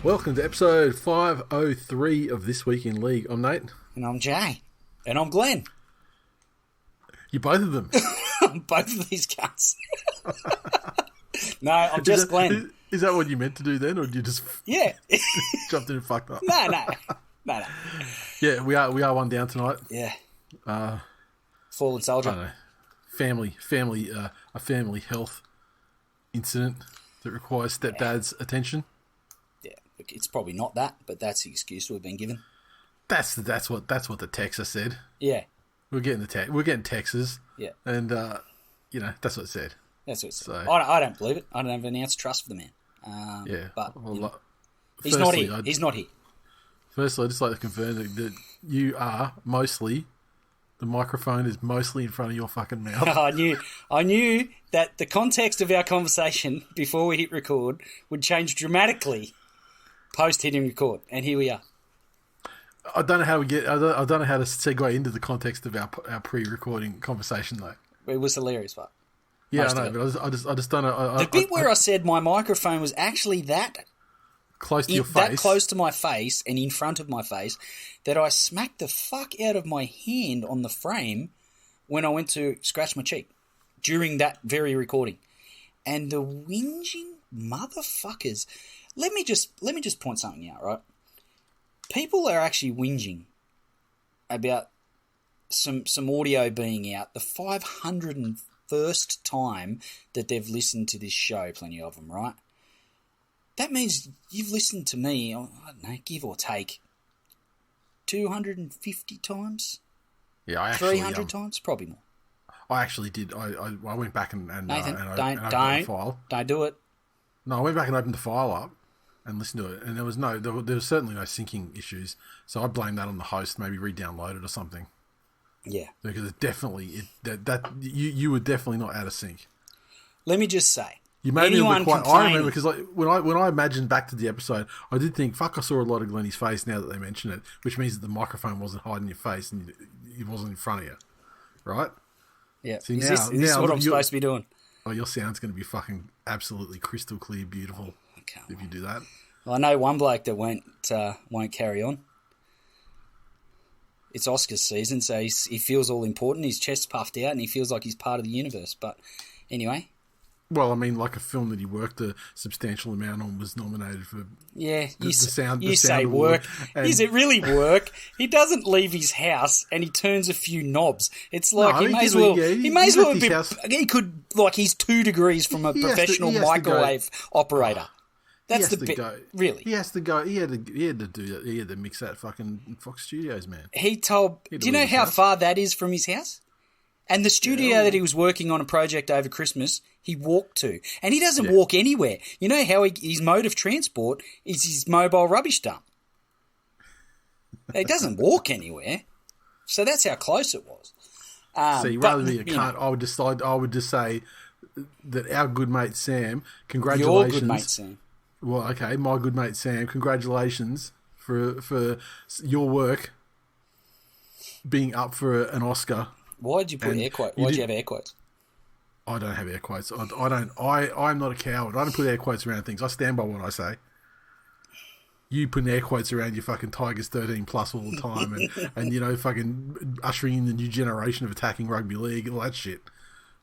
Welcome to episode 503 of This Week in League. I'm Nate. And I'm Jay. And I'm Glenn. You're both of them. Both of these cunts. No, I'm just Glenn. Is that what you meant to do then, or did you just jumped in and fucked up? No. Yeah, we are one down tonight. Yeah. Fallen soldier. I don't know. A family health incident that requires stepdad's attention. Yeah, look, it's probably not that, but that's the excuse we've been given. That's what the texter said. Yeah. We're getting texts. Yeah. And that's what it said. That's what it said. So, I don't believe it. I don't have any ounce of trust for the man. yeah. But He's not here. He's not here. Firstly, I'd just like to confirm that you are mostly, the microphone is mostly in front of your fucking mouth. I knew that the context of our conversation before we hit record would change dramatically post hitting record, and here we are. I don't know how I don't know how to segue into the context of our pre-recording conversation though. It was hilarious, but yeah, I know, but I just don't know. The bit where I said my microphone was actually that close to your face, that close to my face and in front of my face, that I smacked the fuck out of my hand on the frame when I went to scratch my cheek during that very recording, and the whinging motherfuckers. Let me just point something out, right? People are actually whinging about some audio being out the 501st time that they've listened to this show, plenty of them, right? That means you've listened to me, I don't know, give or take, 250 times? Yeah, I actually... 300 times? Probably more. I actually did. I went back and Nathan, opened the file. Don't do it. No, I went back and opened the file up and listened to it, and there was certainly no syncing issues. So I blame that on the host, maybe re-download it or something. Yeah, because it definitely you were definitely not out of sync. Let me just say, you made me look quite. I remember because when I imagined back to the episode, I did think, fuck, I saw a lot of Glennie's face now that they mention it, which means that the microphone wasn't hiding your face and it wasn't in front of you, right? Yeah. See, is this what I'm supposed to be doing? Oh, your sound's going to be fucking absolutely crystal clear, beautiful. If you do that. Well, I know one bloke that won't carry on. It's Oscars season, so he feels all important. His chest's puffed out, and he feels like he's part of the universe. But anyway. Well, I mean, like a film that he worked a substantial amount on was nominated for. Yeah, the sound. You say work. Is it really work? He doesn't leave his house, and he turns a few knobs. It's like he may as well. He may as well be. He could he's 2 degrees from a professional microwave operator. That's the bit. Really, he has to go. He had to do that. He had to mix that fucking Fox Studios, man. Do you know how far that is from his house? And the studio that he was working on a project over Christmas, he walked to. And he doesn't walk anywhere. You know how his mode of transport is his mobile rubbish dump. He doesn't walk anywhere. So that's how close it was. Rather than a cunt, I would just say that our good mate Sam, congratulations. Your good mate Sam. Well, okay, my good mate Sam, congratulations for your work being up for an Oscar. Why did you put air quotes? Why did you have air quotes? I don't have air quotes. I'm not a coward. I don't put air quotes around things. I stand by what I say. You putting air quotes around your fucking Tigers 13 plus all the time and fucking ushering in the new generation of attacking rugby league, all that shit.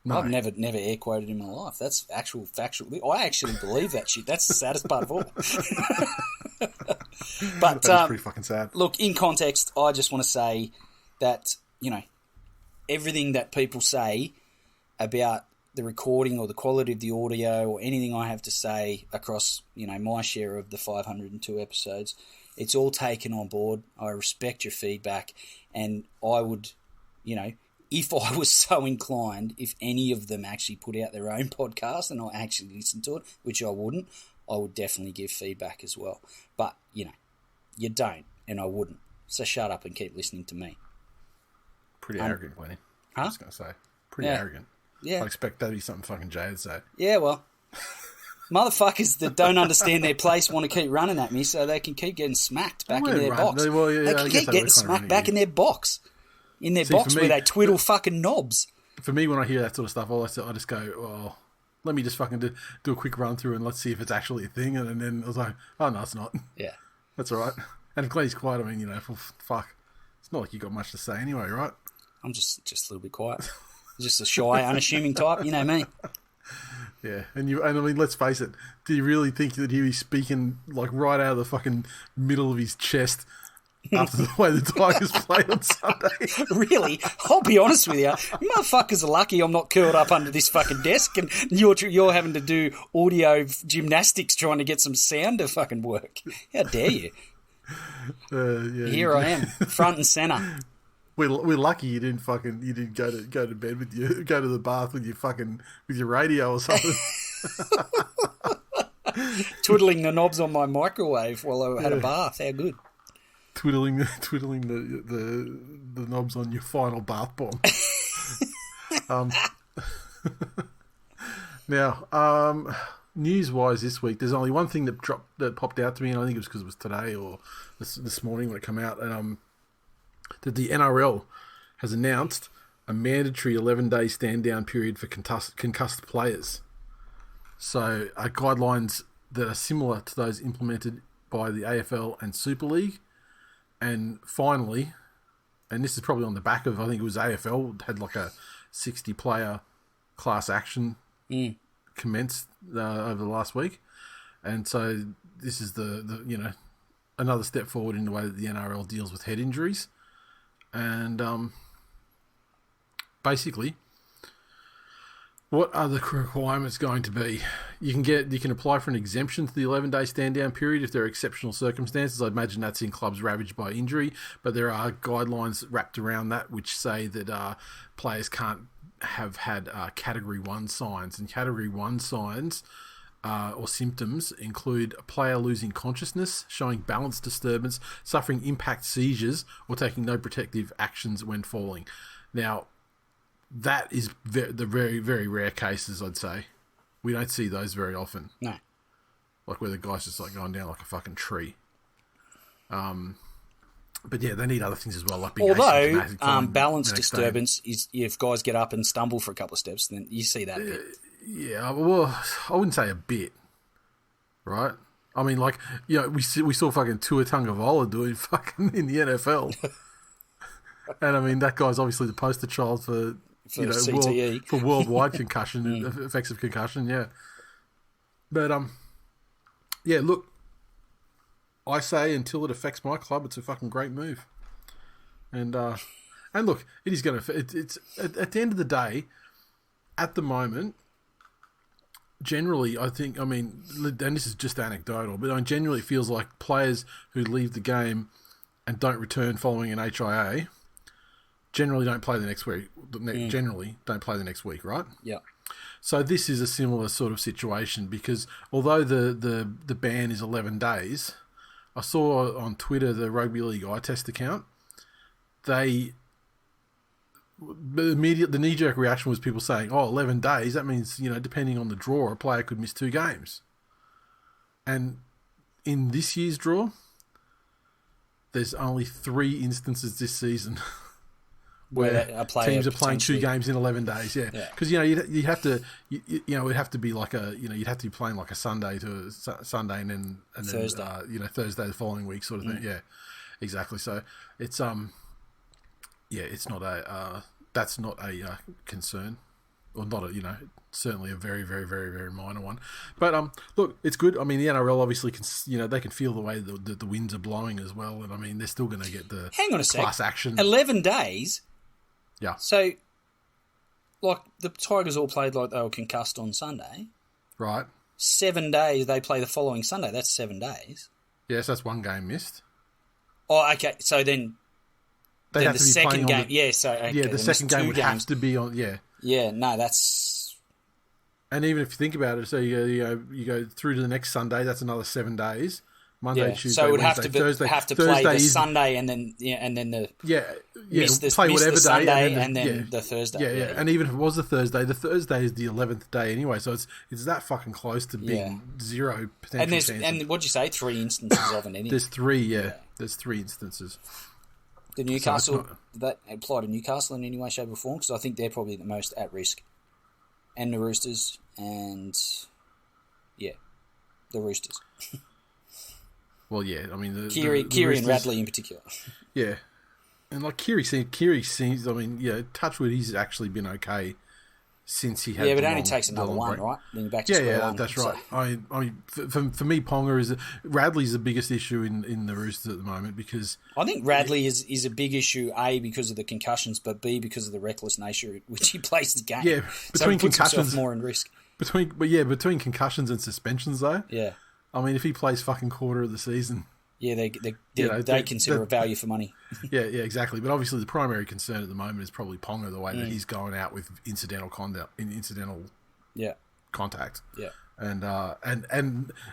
No. I've never air quoted in my life. That's factual. I actually believe that shit. That's the saddest part of all. But that's pretty fucking sad. Look, in context, I just want to say that, everything that people say about the recording or the quality of the audio or anything I have to say across, my share of the 502 episodes, it's all taken on board. I respect your feedback, and I would, if I was so inclined, if any of them actually put out their own podcast and I actually listened to it, which I wouldn't, I would definitely give feedback as well. But, you don't, and I wouldn't. So shut up and keep listening to me. Pretty arrogant, Glennie. Huh? I was going to say. Pretty arrogant. Yeah. I expect that to be something fucking Jay would say. Yeah, well, motherfuckers that don't understand their place want to keep running at me so they can keep getting smacked back in their box. They can keep getting smacked back in their box. In their box where they twiddle fucking knobs. For me, when I hear that sort of stuff, I just go, well, let me just fucking do a quick run through and let's see if it's actually a thing. And then I was like, oh, no, it's not. Yeah. That's all right. And I'm glad he's quiet. I mean, fuck. It's not like you got much to say anyway, right? I'm just a little bit quiet. Just a shy, unassuming type. You know me. Yeah, and I mean, let's face it. Do you really think that he was speaking like right out of the fucking middle of his chest after the way the Tigers played on Sunday? Really? I'll be honest with you. You motherfuckers are lucky I'm not curled up under this fucking desk and you're having to do audio gymnastics trying to get some sound to fucking work. How dare you? Yeah, Here I am, front and centre. We're lucky you didn't go to bed go to the bath with your radio or something. Twiddling the knobs on my microwave while I had a bath. How good. Twiddling the knobs on your final bath bomb. Now, news-wise this week, there's only one thing that popped out to me, and I think it was because it was today or this morning when it came out, and that the NRL has announced a mandatory 11-day stand-down period for concussed players. So, guidelines that are similar to those implemented by the AFL and Super League. And finally, and this is probably on the back of, I think it was AFL, had like a 60-player class action commenced over the last week. And so this is the another step forward in the way that the NRL deals with head injuries. And basically, what are the requirements going to be? You can apply for an exemption to the 11-day stand-down period if there are exceptional circumstances. I imagine that's in clubs ravaged by injury, but there are guidelines wrapped around that which say that players can't have had Category 1 signs. And Category 1 signs or symptoms include a player losing consciousness, showing balance disturbance, suffering impact seizures, or taking no protective actions when falling. Now, that is the very, very rare cases, I'd say. We don't see those very often. No. Like where the guy's just like going down like a fucking tree. But yeah, they need other things as well. Like although balance disturbance is if guys get up and stumble for a couple of steps, then you see that bit. Yeah, well, I wouldn't say a bit, right? I mean, like, we saw fucking Tua Tagovailoa doing fucking in the NFL. And I mean, that guy's obviously the poster child for CTE. for worldwide concussion, effects of concussion, yeah. But, yeah, look, I say until it affects my club, it's a fucking great move. And look, it is going to, it's at the end of the day, at the moment, generally, I mean, and this is just anecdotal, but generally it feels like players who leave the game and don't return following an HIA generally don't play the next week. Generally don't play the next week, right? Yeah. So this is a similar sort of situation because although the ban is 11 days, I saw on Twitter the Rugby League eye test account. The knee-jerk reaction was people saying, 11 days, that means, depending on the draw, a player could miss 2 games. And in this year's draw, there's only 3 instances this season where teams are playing 2 games in 11 days. Yeah, because you'd have to, it'd have to be like you'd have to be playing like a Sunday to a Sunday and then Thursday, Thursday the following week sort of thing. Yeah, exactly. So it's it's not that's not a concern, or not a certainly a very, very, very, very minor one. But look, it's good. I mean, the NRL obviously can, they can feel the way the winds are blowing as well, and I mean, they're still going to get the hang on a class sec. action. 11 days. Yeah. So, like the Tigers all played like they were concussed on Sunday. Right. 7 days they play the following Sunday. That's 7 days. Yes, that's 1 game missed. Oh, okay. So then the second game. The second game would have to be on. Yeah. Yeah. No, that's. And even if you think about it, so you go through to the next Sunday. That's another 7 days. Monday, Tuesday, so it would Wednesday, Thursday. Have to play the Sunday and then the play whatever day Sunday and then the Thursday. Yeah. And even if it was the Thursday is the 11th day anyway. So it's that fucking close to being 0 potential chances. And what'd you say? 3 instances of it anyway. There's 3. Yeah, there's 3 instances. The Newcastle, did that apply to Newcastle in any way, shape, or form? Because I think they're probably the most at risk. and the Roosters, and yeah, the Roosters. Well, yeah, I mean the Kiri Roosters, and Radley in particular. Yeah, and like Kiri seems. I mean, yeah, Touchwood, he's actually been okay since he had. Yeah, but it only takes another one, break. right? Then you're back to square one. That's right. So. I mean, for me, Ponga Radley's the biggest issue in the Roosters at the moment because I think Radley is a big issue. A, because of the concussions, but B, because of the reckless nature at which he plays the game. Yeah, between so he puts concussions, himself more in risk. Between concussions and suspensions, though. Yeah. I mean, if he plays fucking quarter of the season. Yeah, they consider a value for money. yeah, exactly. But obviously, the primary concern at the moment is probably Ponga, the way that he's going out with incidental contact. Yeah, and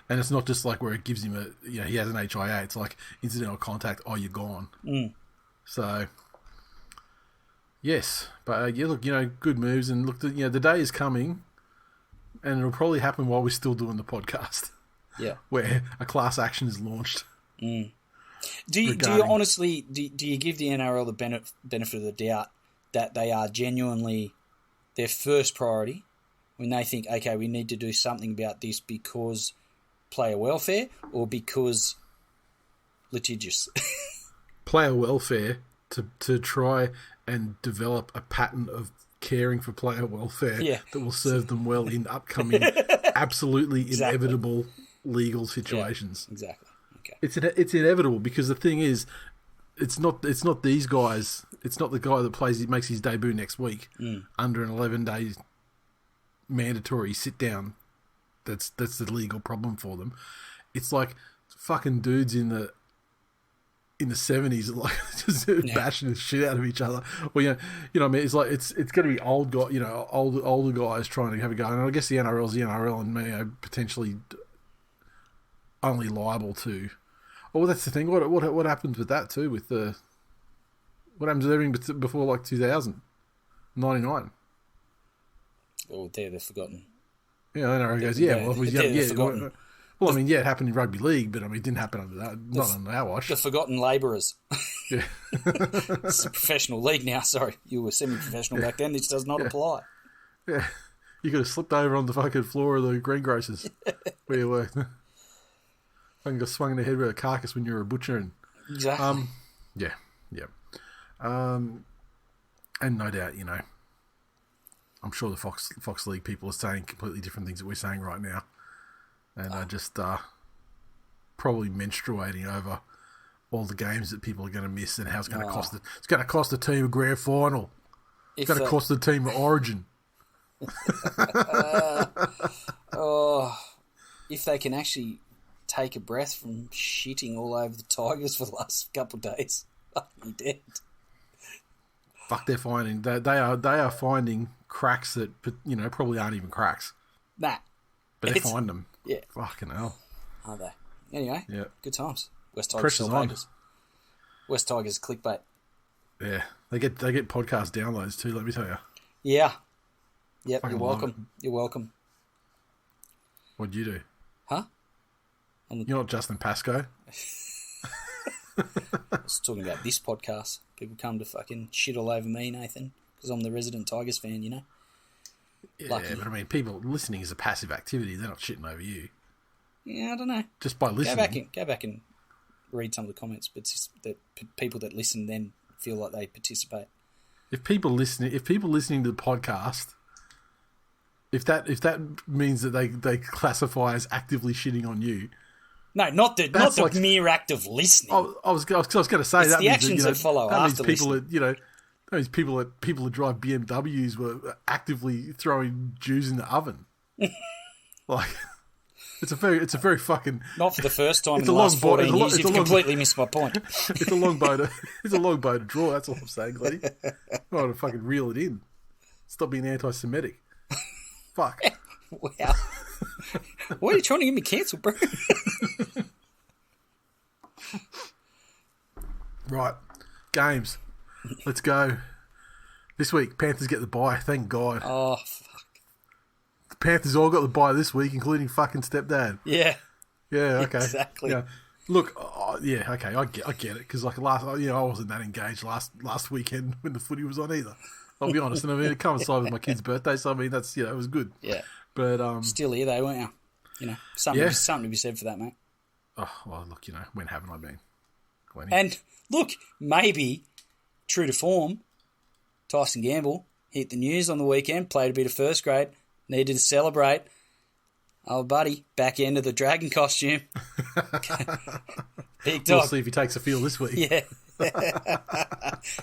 it's not just like where it gives him he has an HIA. It's like incidental contact. Oh, you're gone. So yes, but look, good moves, and look, the day is coming, and it'll probably happen while we're still doing the podcast. Yeah, where a class action is launched. Do you honestly do you give the NRL the benefit of the doubt that they are genuinely their first priority when they think, okay, we need to do something about this because player welfare or because litigious? Player welfare to try and develop a pattern of caring for player welfare that will serve them well in upcoming absolutely inevitable legal situations. Yeah, exactly. Okay. It's inevitable because the thing is, it's not these guys. It's not the guy that makes his debut next week under an 11-day mandatory sit down. That's the legal problem for them. It's like fucking dudes in the 70s, like just bashing the shit out of each other. Well, you know what I mean. It's like it's going to be old guy, older guys trying to have a go. And I guess the NRL's the NRL, and potentially only liable to. Oh, that's the thing. What happens with that too? With what happens with everything before like 2099? Oh, they're forgotten. Yeah, NRL goes. Well, I mean, it happened in rugby league, but I mean, it didn't happen under that. Not under our watch. The forgotten labourers. Yeah, it's a professional league now. Sorry, you were semi-professional back then. This does not apply. Yeah, you could have slipped over on the fucking floor of the greengrocers where you were. Fucking got swung in the head with a carcass when you were a butcher. And, exactly. Yeah. And no doubt, I'm sure the Fox League people are saying completely different things that we're saying right now, and are just probably menstruating over all the games that people are going to miss and how it's going to cost. It's going to cost the team a grand final. It's going to cost the team an Origin. If they can actually take a breath from shitting all over the Tigers for the last couple of days, I'll be dead. Fuck, they're finding they are finding cracks that probably aren't even cracks. Nah, but they find them. Yeah, fucking hell. Are they? Anyway, yeah, good times. West Tigers. Pressure's on. West Tigers clickbait. Yeah, they get podcast downloads too. Let me tell you. Yeah. Yep. Fucking You're welcome. You're welcome. What'd you do? Huh? You're not Justin Pascoe. I was talking about this podcast. People come to fucking shit all over me, Nathan, because I'm the resident Tigers fan, Yeah, Lucky. but I mean, people listening is a passive activity. They're not shitting over you. Yeah, I don't know. Just by listening. Go back and read some of the comments, but it's just that people that listen then feel like they participate. If people listening to the podcast, if that means that they classify as actively shitting on you. No, not the mere act of listening. I was going to say it's that the actions that follow after people listening. Those people that drive BMWs were actively throwing Jews in the oven. Like, it's a very fucking. Not for the first time in the last 14 years. You've completely missed my point. It's a long bow to draw. That's all I'm saying, Glenny. I want to fucking reel it in. Stop being anti-Semitic. Fuck. Wow. Why are you trying to get me cancelled, bro? Right. Games. Let's go. This week, Panthers get the bye. Thank God. Oh, fuck. The Panthers all got the bye this week, including fucking Stepdad. Yeah. Yeah, okay. Exactly. Yeah. Look, yeah, okay, I get it. Because, like, I wasn't that engaged last weekend when the footy was on either. I'll be honest. And I mean, it coincided with my kid's birthday, so I mean, that's it was good. Yeah. But still here though, weren't you? You know, something to be said for that, mate. Oh well, look, when haven't I been? Glennie? And look, maybe true to form, Tyson Gamble hit the news on the weekend. Played a bit of first grade. Needed to celebrate. Oh, buddy, back end of the dragon costume. Big dog. We'll see if he takes a feel this week. Yeah.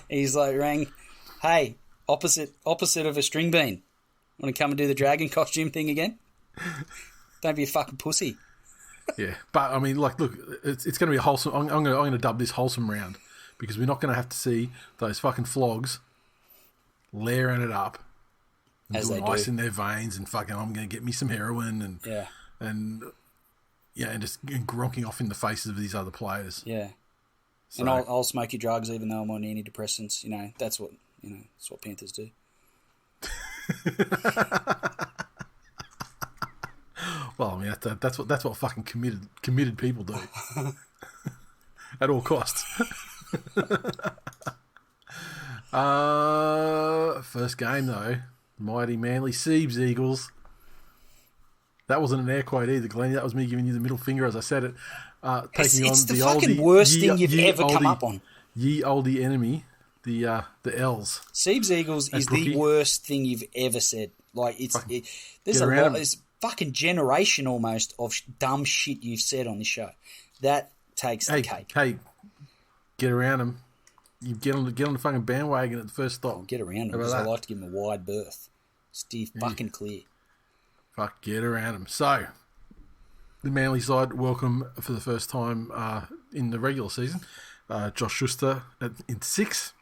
He's like, rang, hey, opposite of a string bean. Want to come and do the dragon costume thing again? Don't be a fucking pussy. Yeah, but I mean, like, look, it's going to be a wholesome. I'm going to dub this wholesome round because we're not going to have to see those fucking flogs layering it up and as doing they ice do in their veins and fucking. I'm going to get me some heroin and just gronking off in the faces of these other players. Yeah, so, and I'll smoke your drugs even though I'm on antidepressants. That's what Panthers do. Well, I mean that's what fucking committed people do at all costs. First game though, mighty Manly Seabs Eagles. That wasn't an air quote either, Glenn. That was me giving you the middle finger as I said it. Taking it's on the the fucking worst thing you've ever come up on. Ye olde enemy, the L's. Seabs Eagles is the worst thing you've ever said. Like there's a lot. There's fucking generation almost of dumb shit you've said on this show. That takes the cake. Hey, get around them. You get on the fucking bandwagon at the first stop. I'll get around them because I like to give them a wide berth. Steer fucking clear. Fuck, get around them. So, the Manly side welcome for the first time in the regular season. Josh Schuster in 6.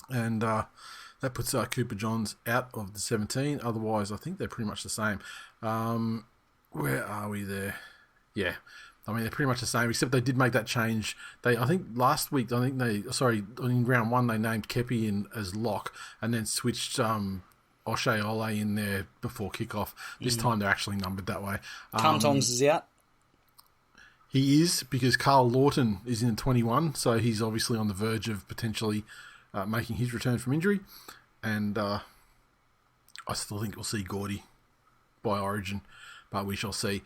And that puts Cooper Johns out of the 17. Otherwise, I think they're pretty much the same. Where are we there? Yeah. I mean, they're pretty much the same, except they did make that change. I think last week, in round 1, they named Kepi in as lock and then switched O'Shea Ole in there before kickoff. This time they're actually numbered that way. Tongs is out. He is, because Carl Lawton is in 21, so he's obviously on the verge of potentially making his return from injury. And I still think we'll see Gordy by Origin, but we shall see.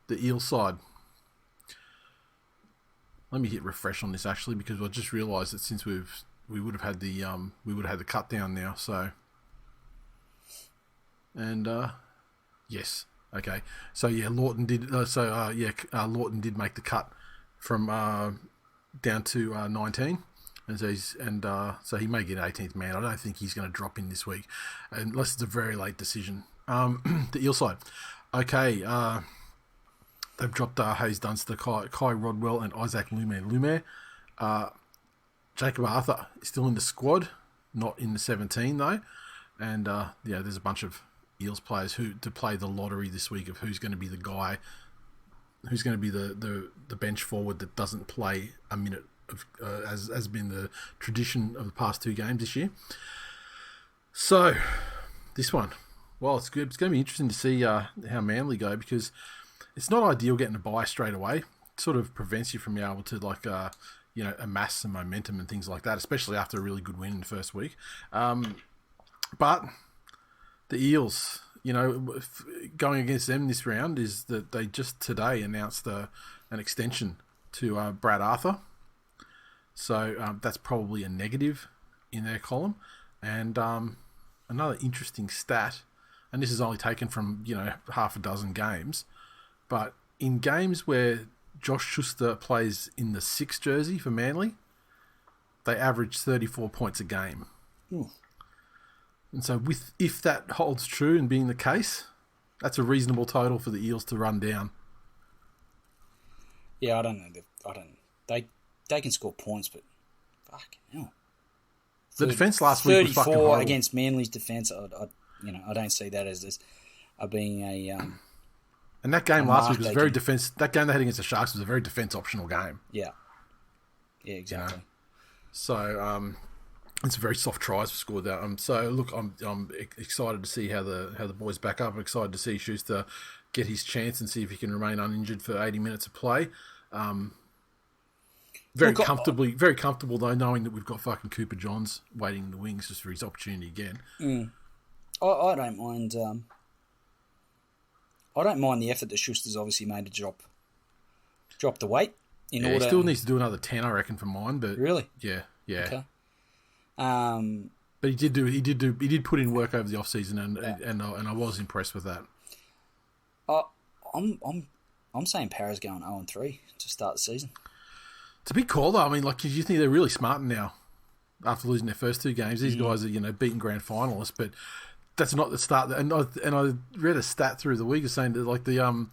The Eel side. Let me hit refresh on this actually, because I just realised that since we would have had the cut down now. So, and yes, okay. So yeah, Lawton did. Lawton did make the cut from down to 19. And so he may get 18th man. I don't think he's going to drop in this week, unless it's a very late decision. The Eel side, okay. They've dropped Hayes Dunster, Kai Rodwell, and Isaac Lumiere. Jacob Arthur is still in the squad, not in the 17 though. And there's a bunch of Eels players to play the lottery this week of who's going to be the guy, who's going to be the bench forward that doesn't play a minute. As has been the tradition of the past 2 games this year. So, this one, well, it's good. It's going to be interesting to see how Manly go, because it's not ideal getting a bye straight away. It sort of prevents you from being able to amass some momentum and things like that, especially after a really good win in the first week. But the Eels, going against them this round is that they just today announced an extension to Brad Arthur. So that's probably a negative in their column. And another interesting stat, and this is only taken from, half a dozen games, but in games where Josh Schuster plays in the 6 jersey for Manly, they average 34 points a game. Ooh. And so if that holds true and being the case, that's a reasonable total for the Eels to run down. Yeah, I don't know. They can score points, but fucking hell. The defence last week was fucking horrible. 34 against Manly's defence, I don't see that as being a... and that game last week was very defence... That game they had against the Sharks was a very defence-optional game. Yeah. Yeah, exactly. So, it's a very soft tries for scored that. So, look, I'm excited to see how the boys back up. I'm excited to see Schuster get his chance and see if he can remain uninjured for 80 minutes of play. Very comfortable though, knowing that we've got fucking Cooper Johns waiting in the wings just for his opportunity again. I don't mind. I don't mind the effort that Schuster's obviously made to drop the weight in order. He still needs to do another 10, I reckon, for mine. But really, yeah. Okay. But he did put in work over the off season, and I was impressed with that. I'm saying Para's going 0-3 to start the season. It's a big call though. I mean, like, you think they're really smart now after losing their first 2 games. These guys are beaten grand finalists, but that's not the start. And I read a stat through the week saying that like the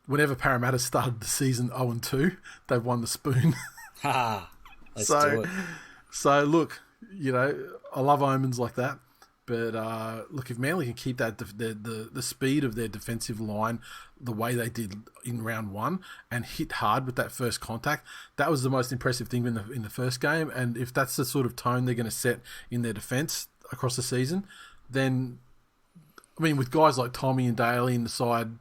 whenever Parramatta started the season 0-2, they've won the spoon. Let's do it. So look, I love omens like that. But look, if Manly can keep that the speed of their defensive line the way they did in round 1 and hit hard with that first contact, that was the most impressive thing in the first game. And if that's the sort of tone they're going to set in their defence across the season, then I mean, with guys like Tommy and Daly in the side,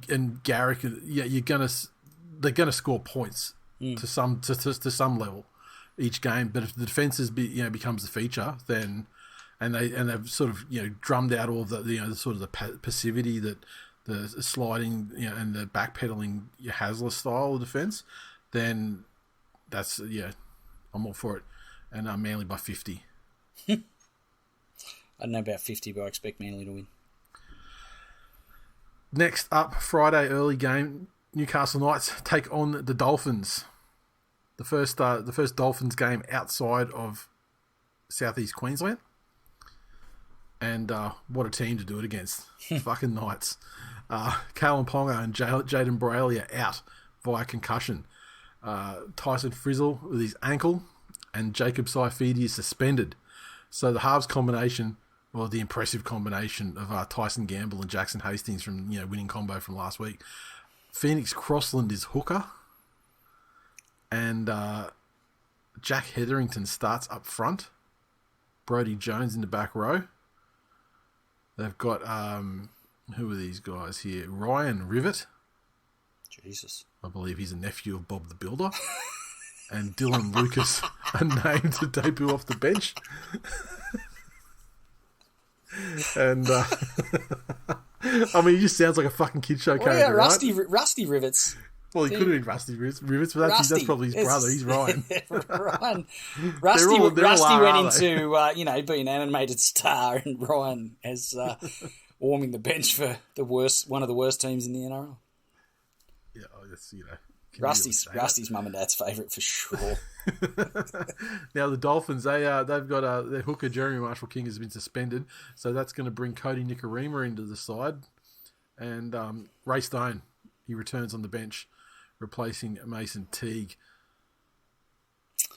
and Garrick, they're gonna score points to some level each game. But if the defence becomes the feature, then and they've sort of drummed out all of the sort of the passivity that the sliding and the backpedaling Hasler style of defence, then that's I'm all for it. And Manly by 50. I don't know about 50, but I expect Manly to win. Next up, Friday early game, Newcastle Knights take on the Dolphins. The first Dolphins game outside of Southeast Queensland. And what a team to do it against. Fucking Knights. Kalen Ponga and Jaden Brayley are out via concussion. Tyson Frizzle with his ankle, and Jacob Saifidi is suspended. So the halves combination, or the impressive combination of Tyson Gamble and Jackson Hastings from winning combo from last week. Phoenix Crossland is hooker, and Jack Hetherington starts up front. Brodie Jones in the back row. They've got who are these guys here? Ryan Rivet. Jesus, I believe he's a nephew of Bob the Builder. And Dylan Lucas are named to debut off the bench. And I mean, he just sounds like a fucking kid show character, right? Rusty Rivets. Well, he could have been Rusty Rivets, but that's probably his brother. He's Ryan. Ryan. Rusty went into being an animated star, and Ryan has warming the bench for one of the worst teams in the NRL. Yeah, that's Rusty's mum and dad's favourite for sure. Now the Dolphins, they've got their hooker Jeremy Marshall King has been suspended, so that's going to bring Cody Nikorima into the side, and Ray Stone, he returns on the bench, replacing Mason Teague.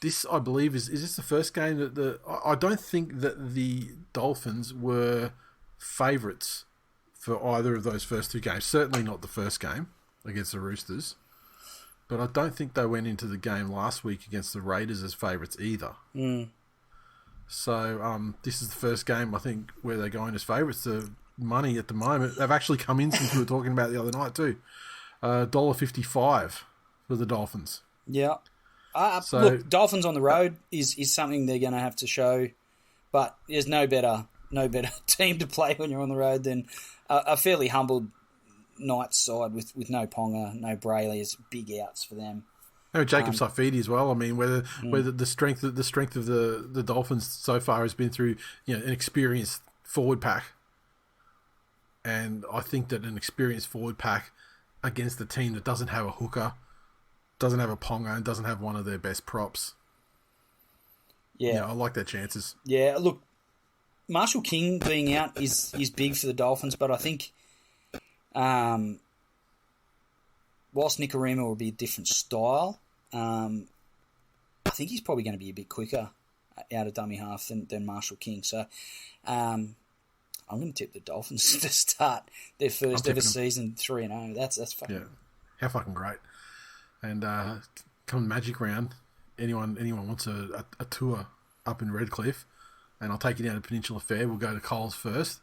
This, I believe, is this the first game that I don't think that the Dolphins were favourites for either of those first 2 games. Certainly not the first game against the Roosters. But I don't think they went into the game last week against the Raiders as favourites either. So this is the first game, I think, where they're going as favourites. The money at the moment, they've actually come in since we were talking about the other night too. $1.55 for the Dolphins. Yeah. Look, Dolphins on the road is something they're going to have to show, but there's no better team to play when you're on the road than a fairly humbled Knights side with no Ponga, no Brayley, is big outs for them. No, Jacob Saifidi as well. I mean, whether the strength of the Dolphins so far has been through an experienced forward pack, and I think that an experienced forward pack against a team that doesn't have a hooker, doesn't have a Ponga, and doesn't have one of their best props. Yeah, I like their chances. Yeah, look, Marshall King being out is big for the Dolphins, but I think. Whilst Nikorima will be a different style, I think he's probably going to be a bit quicker out of dummy half than Marshall King. So I'm going to tip the Dolphins to start their first ever season 3-0. That's fucking how fucking great. And come Magic Round, anyone wants a tour up in Redcliffe, and I'll take you down to Peninsula Fair. We'll go to Coles first.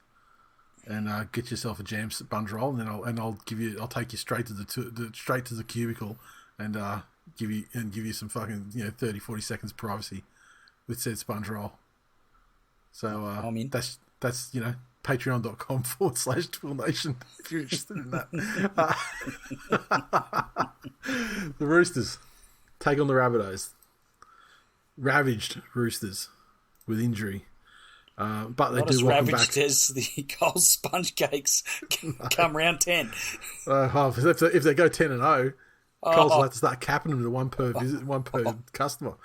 And get yourself a jam sponge roll, and then I'll take you straight to the cubicle and give you some fucking 30, 40 seconds privacy with said sponge roll. So I'm in. that's patreon.com/TWiL Nation if you're interested in that. The Roosters take on the Rabbitohs. Ravaged Roosters with injury. But they Not do as welcome ravaged back. as the Coles sponge cakes come round 10. If they go 10-0, Coles will have to start capping them to one per visit, one per customer.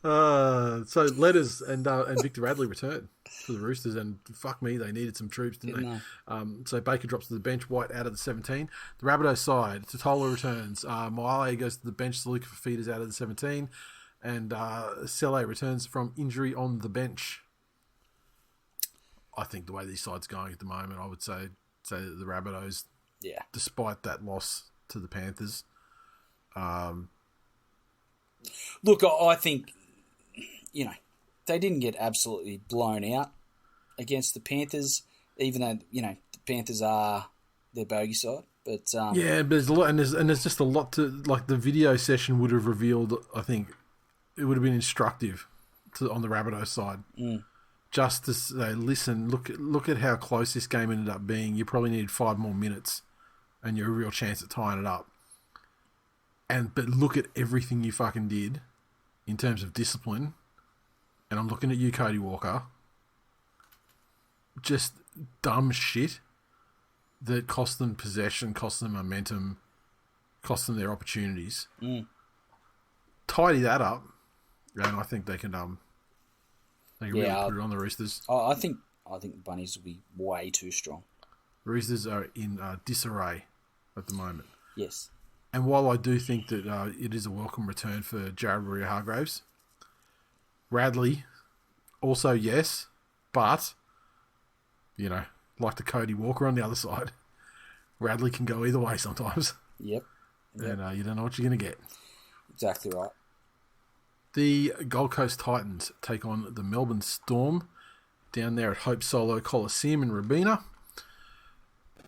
So Letters and Victor Radley return for the Roosters, and fuck me, they needed some troops, didn't they? So Baker drops to the bench, White out of the 17. The Rabbitohs side, Totola returns. Moale goes to the bench, Saluka Fafita's out of the 17. And Sele returns from injury on the bench. I think the way these sides going at the moment, I would say that the Rabbitohs, despite that loss to the Panthers. Look, I think, they didn't get absolutely blown out against the Panthers, even though, the Panthers are their bogey side. But but there's a lot, and there's just a lot to, like, the video session would have revealed, I think, it would have been instructive on the Rabbitohs side. Just to say, listen, look at how close this game ended up being. You probably needed 5 more minutes and you're a real chance at tying it up. But look at everything you fucking did in terms of discipline. And I'm looking at you, Cody Walker. Just dumb shit that cost them possession, cost them momentum, cost them their opportunities. Tidy that up. And I think they can really put it on the Roosters. I think the Bunnies will be way too strong. Roosters are in disarray at the moment. Yes. And while I do think that it is a welcome return for Jared Warrior-Hargraves, Radley, also yes, but, like the Cody Walker on the other side, Radley can go either way sometimes. Yep. And you don't know what you're going to get. Exactly right. The Gold Coast Titans take on the Melbourne Storm down there at Hope Solo Coliseum in Robina.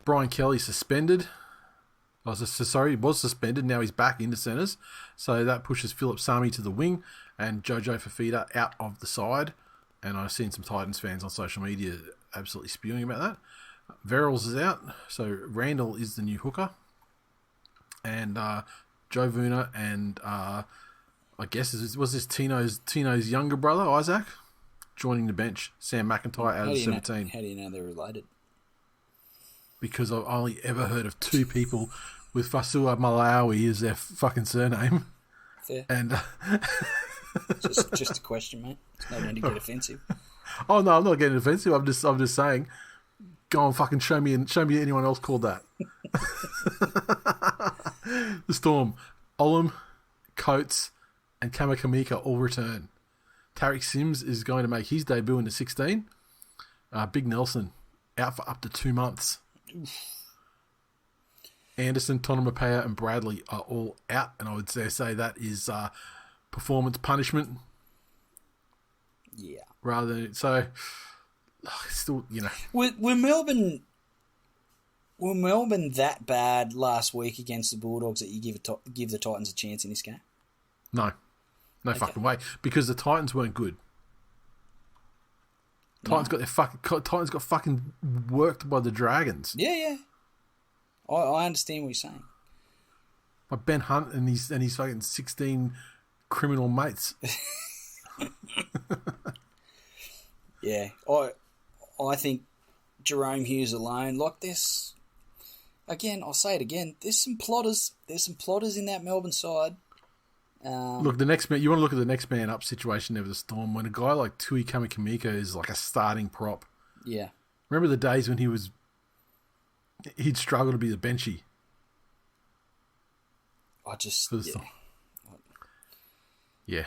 Brian Kelly suspended. He was suspended. Now he's back into centres. So that pushes Philip Sami to the wing and Jojo Fafita out of the side. And I've seen some Titans fans on social media absolutely spewing about that. Verrills is out. So Randall is the new hooker. And Joe Vuna and... I guess was this Tino's younger brother, Isaac, joining the bench. Sam McIntyre out of 17. How do you know they're related? Because I've only ever heard of 2 people with Fasua Malawi as their fucking surname. Fair. And just a question, mate. It's no need to get offensive. Oh no, I'm not getting offensive. I'm just saying. Go and fucking show me anyone else called that. The Storm, Olam, Coates, and Kamakamika all return. Tariq Sims is going to make his debut in the 16. Big Nelson out for up to 2 months. Anderson, Tonomapea, and Bradley are all out, and I would say that is performance punishment. Yeah. Rather than still, Were Melbourne that bad last week against the Bulldogs that you give the Titans a chance in this game? No. No fucking way. Because the Titans weren't good. Titans got fucking worked by the Dragons. Yeah. I understand what you're saying. By Ben Hunt and his fucking 16 criminal mates. Yeah. I think Jerome Hughes alone, like this. Again, I'll say it again. There's some plotters. There's some plotters in that Melbourne side. Look, the next man. You want to look at the next man up situation there with the Storm. When a guy like Tui Kamikamika is like a starting prop. Yeah. Remember the days when he'd struggle to be the benchy. Yeah.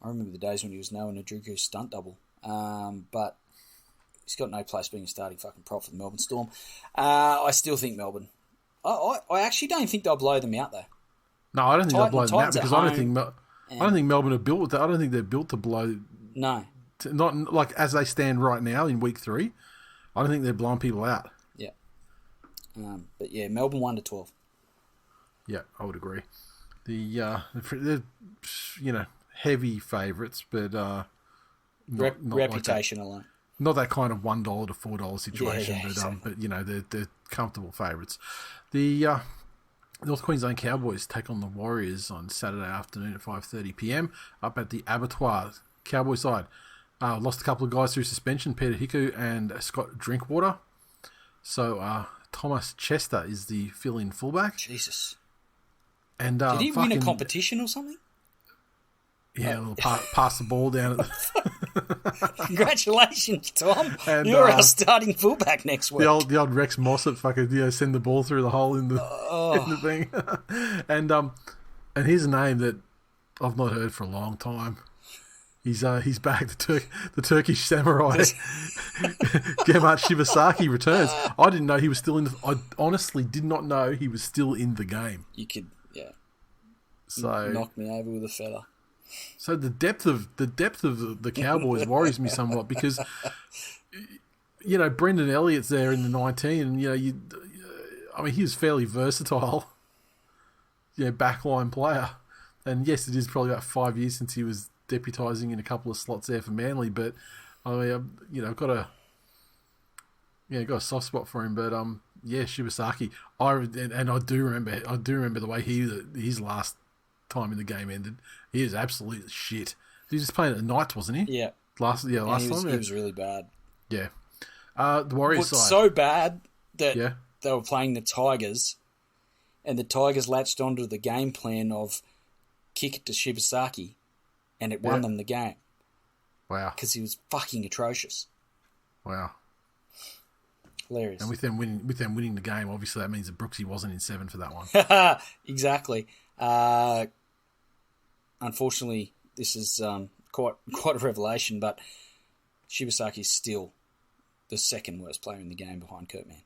I remember the days when he was Noah Nadruku's stunt double. But he's got no place being a starting fucking prop for the Melbourne Storm. I still think Melbourne. I actually don't think they'll blow them out though. No, I don't think they'll blow them out because I don't think Melbourne are built with that. I don't think they're built to blow. No. Not like as they stand right now in week 3. I don't think they're blowing people out. Yeah. But yeah, Melbourne 1-12. Yeah, I would agree. The heavy favourites, but Reputation alone. Not that kind of $1 to $4 situation, exactly. but they're comfortable favourites. The North Queensland Cowboys take on the Warriors on Saturday afternoon at 5:30 p.m. up at the Abattoir. Cowboy side lost a couple of guys through suspension, Peter Hiku and Scott Drinkwater. So Thomas Chester is the fill-in fullback. Jesus. And did he win a competition or something? Yeah, a little pass the ball down. Congratulations, Tom. You're our starting fullback next week. The old Rex Mossop fucking send the ball through the hole in the thing. And here's a name that I've not heard for a long time. He's back. The Turkish samurai Gemat Shibasaki returns. I didn't know he was still in. I honestly did not know he was still in the game. You could, yeah. So knock me over with a feather. So the depth of the Cowboys worries me somewhat because Brendan Elliott's there in the 19, and he was fairly versatile, backline player, and yes, it is probably about 5 years since he was deputising in a couple of slots there for Manly, but I've got a soft spot for him, but Shibasaki, I do remember the way his last time in the game ended. He was absolute shit. He was just playing at the Knights, wasn't he? Yeah. Last time. He was really bad. Yeah. The Warriors side. So bad that they were playing the Tigers, and the Tigers latched onto the game plan of kick it to Shibasaki, and it won them the game. Wow. Because he was fucking atrocious. Wow. Hilarious. And with them winning the game, obviously that means that Brooksy wasn't in 7 for that one. Exactly. Unfortunately, this is quite a revelation, but Shibasaki is still the second worst player in the game behind Kurtman.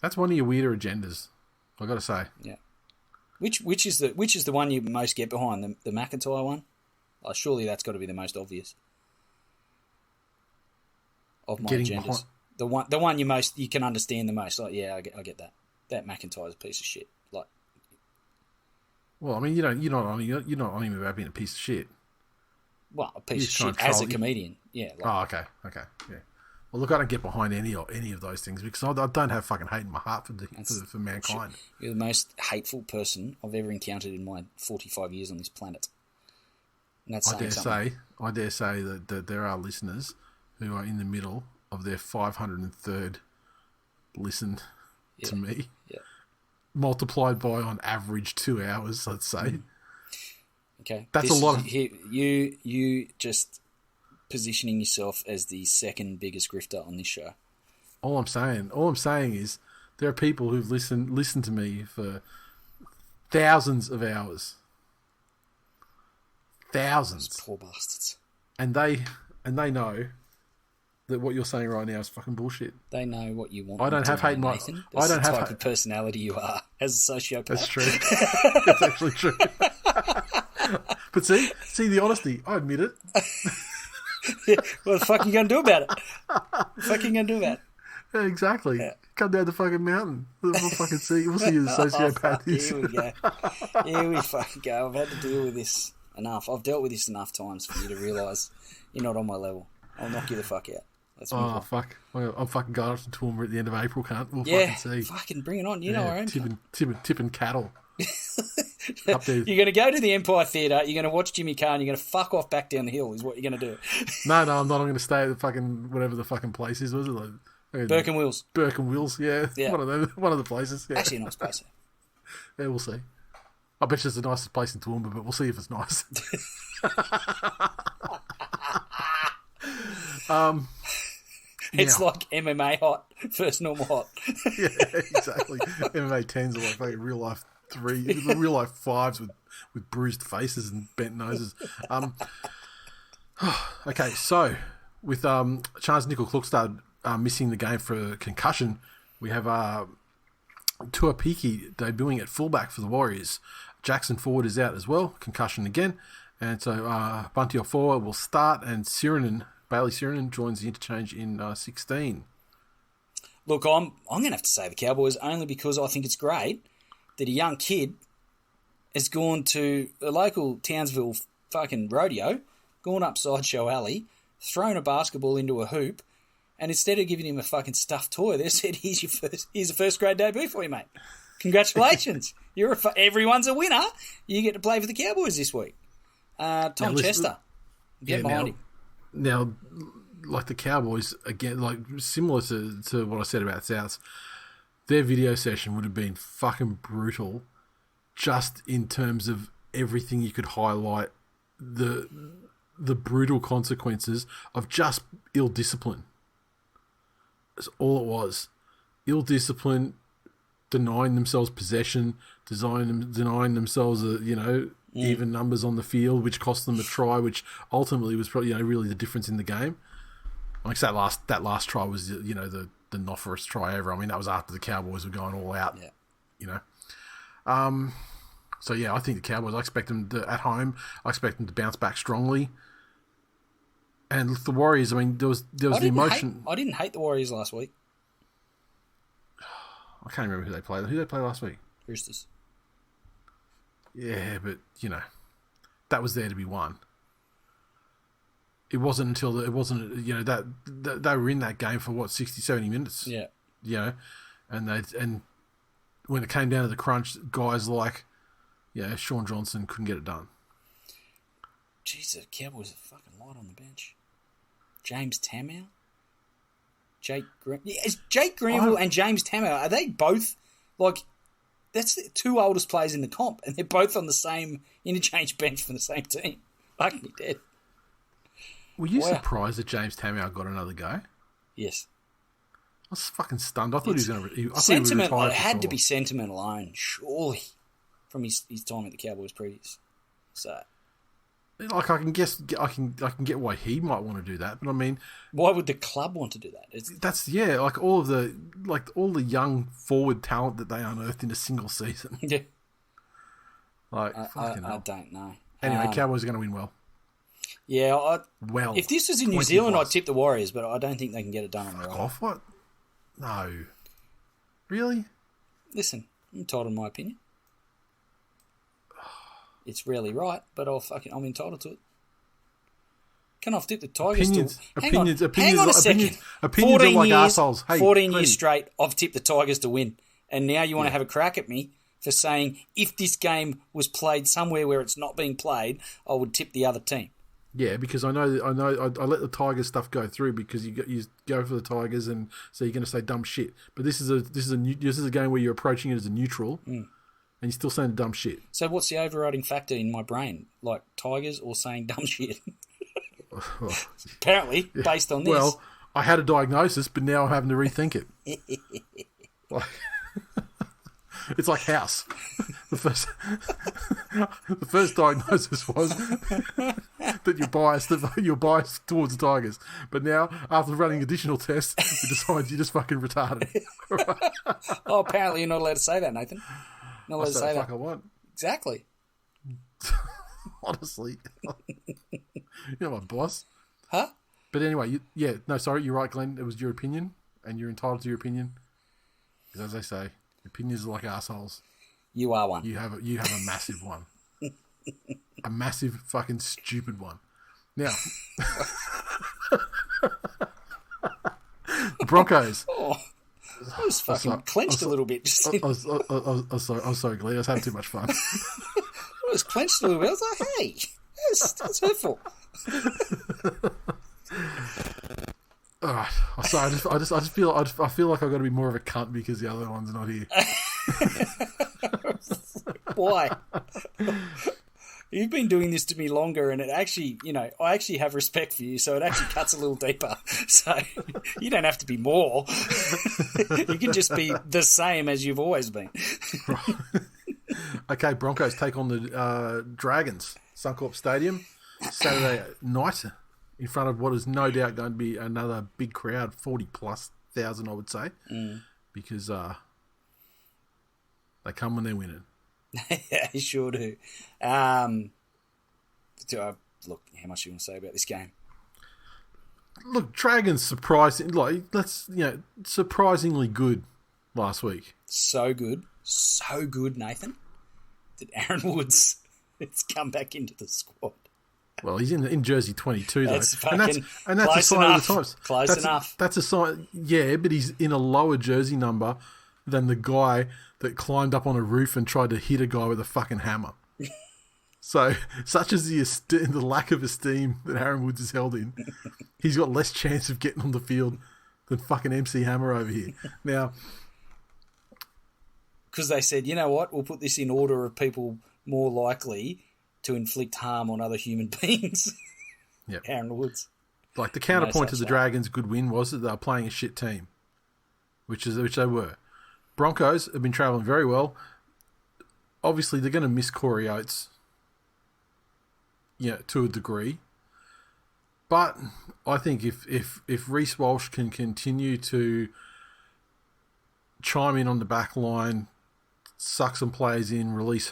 That's one of your weirder agendas, I got to say. Yeah. Which is the one you most get behind? The McIntyre one? Surely that's got to be the most obvious of my agendas. The one you can understand the most. Like, yeah, I get that. That McIntyre's a piece of shit. Like, well, I mean, you're not on him about being a piece of shit. Well, a piece of shit as a comedian. Yeah. Okay, yeah. Well, look, I don't get behind any of those things because I don't have fucking hate in my heart for mankind. You're the most hateful person I've ever encountered in my 45 years on this planet. And that's I dare say that there are listeners who are in the middle of their 503rd listen to me, multiplied by on average 2 hours, let's say. Okay, that's a lot of you just positioning yourself as the second biggest grifter on this show. All I'm saying is there are people who've listened to me for thousands of hours. Thousands. Those poor bastards. And they know that what you're saying right now is fucking bullshit. They know what you want. I don't have hate in my... Nathan. That's the type of personality you are as a sociopath. That's true. That's actually true. But see the honesty. I admit it. Yeah, what the fuck are you going to do about it? What the fuck are you going to do about it? Yeah, exactly. Yeah. Come down the fucking mountain. We'll fucking see. We'll see who the sociopath is. Here we go. Here we fucking go. I've had to deal with this enough. I've dealt with this enough times for you to realise you're not on my level. I'll knock you the fuck out. Let's move on. Fuck. Well, I'm fucking going off to Toowoomba at the end of April, can't we'll fucking see. Fucking bring it on. You know our own. Tipping cattle. Up there. You're going to go to the Empire Theatre, you're going to watch Jimmy Carr, and you're going to fuck off back down the hill is what you're going to do. No, I'm not. I'm going to stay at the fucking, whatever the fucking place is. Was it like Burke and Wills? Burke and Wills, yeah. One of the places. Yeah. Actually a nice place. Yeah, we'll see. I bet you it's the nicest place in Toowoomba, but we'll see if it's nice. It's like MMA hot, first normal hot. Yeah, exactly. MMA 10s are like fucking real life 5s with bruised faces and bent noses. Okay, so with Chance Nickel-Klukstad missing the game for a concussion, we have Tuapiki debuting at fullback for the Warriors. Jackson Ford is out as well, concussion again. And so Bunty Ofoa will start, and Bailey Sirinen joins the interchange in 16. Look, I'm going to have to say the Cowboys only because I think it's great that a young kid has gone to a local Townsville fucking rodeo, gone up Sideshow Alley, thrown a basketball into a hoop, and instead of giving him a fucking stuffed toy, they said, here's a first grade debut for you, mate. Congratulations. Everyone's a winner. You get to play for the Cowboys this week. Tom Chester. Get behind him. Now, like the Cowboys, again, like similar to what I said about Souths, their video session would have been fucking brutal just in terms of everything you could highlight, the brutal consequences of just ill discipline. That's all it was. Ill discipline, denying themselves possession, denying themselves, even numbers on the field, which cost them a try, which ultimately was probably, really the difference in the game. Like that last try was, the nofferest try ever. I mean, that was after the Cowboys were going all out. Yeah. So yeah, I think the Cowboys, I expect them to, at home, I expect them to bounce back strongly. And the Warriors, I mean, there was the emotion. I didn't hate the Warriors last week. I can't remember who they played. Who did they play last week? Roosters. Yeah, but that was there to be won. It wasn't until that they were in that game for 60, 70 minutes. Yeah. And when it came down to the crunch, guys like Sean Johnson couldn't get it done. Jesus, the Cowboys are fucking light on the bench. James Tamau? Jake Granville and James Tamau, are they both, that's the two oldest players in the comp, and they're both on the same interchange bench for the same team. Fuck me dead. Were you surprised that James Tamau got another go? Yes. I was fucking stunned. I thought he was going to. Sentiment. It had to be sentiment alone, surely, from his time at the Cowboys previous. So, I can get why he might want to do that, but I mean, why would the club want to do that? All the young forward talent that they unearthed in a single season. Yeah. I don't know. Anyway, Cowboys are going to win well. Yeah, if this was in New Zealand, I'd tip the Warriors, but I don't think they can get it done on their own. Off what? No. Really? Listen, I'm entitled to my opinion. It's rarely right, but I'm entitled to it. Can I tip the Tigers? Hang on a second. Opinions are like assholes. Hey, 14 years straight, I've tipped the Tigers to win, and now you want to have a crack at me for saying if this game was played somewhere where it's not being played, I would tip the other team. Yeah, because I let the Tigers stuff go through because you go for the Tigers, and so you're going to say dumb shit. But this is a game where you're approaching it as a neutral, and you're still saying dumb shit. So what's the overriding factor in my brain, like Tigers or saying dumb shit? Apparently, based on this. Well, I had a diagnosis, but now I'm having to rethink it. It's like House. The first diagnosis was that you're biased towards the Tigers. But now, after running additional tests, you decide you're just fucking retarded. Oh, apparently you're not allowed to say that, Nathan. Not allowed to say that. I want. Exactly. Honestly. You're my boss. Huh? But anyway, you're right, Glenn. It was your opinion, and you're entitled to your opinion. Because as they say, opinions are like assholes. You are one. You have a massive one. A massive fucking stupid one. Now, the Broncos. Oh, I was fucking clenched a little bit. I'm sorry, Glenn. I was having too much fun. I was clenched a little bit. I was like, hey, that's hurtful. All right. Sorry, I just feel like I've got to be more of a cunt because the other one's not here. Why? You've been doing this to me longer, and it actually, I actually have respect for you, so it actually cuts a little deeper. So you don't have to be more. You can just be the same as you've always been. Right. Okay, Broncos take on the Dragons, Suncorp Stadium, Saturday night, in front of what is no doubt going to be another big crowd, 40,000+, I would say, because they come when they're winning. Yeah, they sure do. Look, how much do you want to say about this game? look, Dragons surprising. Surprisingly good last week. So good, Nathan, that Aaron Woods has come back into the squad. Well, he's in jersey 22 though, That's and that's close a sign enough. of the times. Close enough. That's a sign. Yeah, but he's in a lower jersey number than the guy that climbed up on a roof and tried to hit a guy with a fucking hammer. So, such as the lack of esteem that Aaron Woods is held in, he's got less chance of getting on the field than fucking MC Hammer over here. Now, because they said, you know what, we'll put this in order of people more likely to inflict harm on other human beings. Yeah, Aaron Woods. Like the counterpoint to the Dragons' good win was that they were playing a shit team, which they were. Broncos have been travelling very well. Obviously, they're going to miss Corey Oates, to a degree. But I think if Reece Walsh can continue to chime in on the back line, suck some players in, release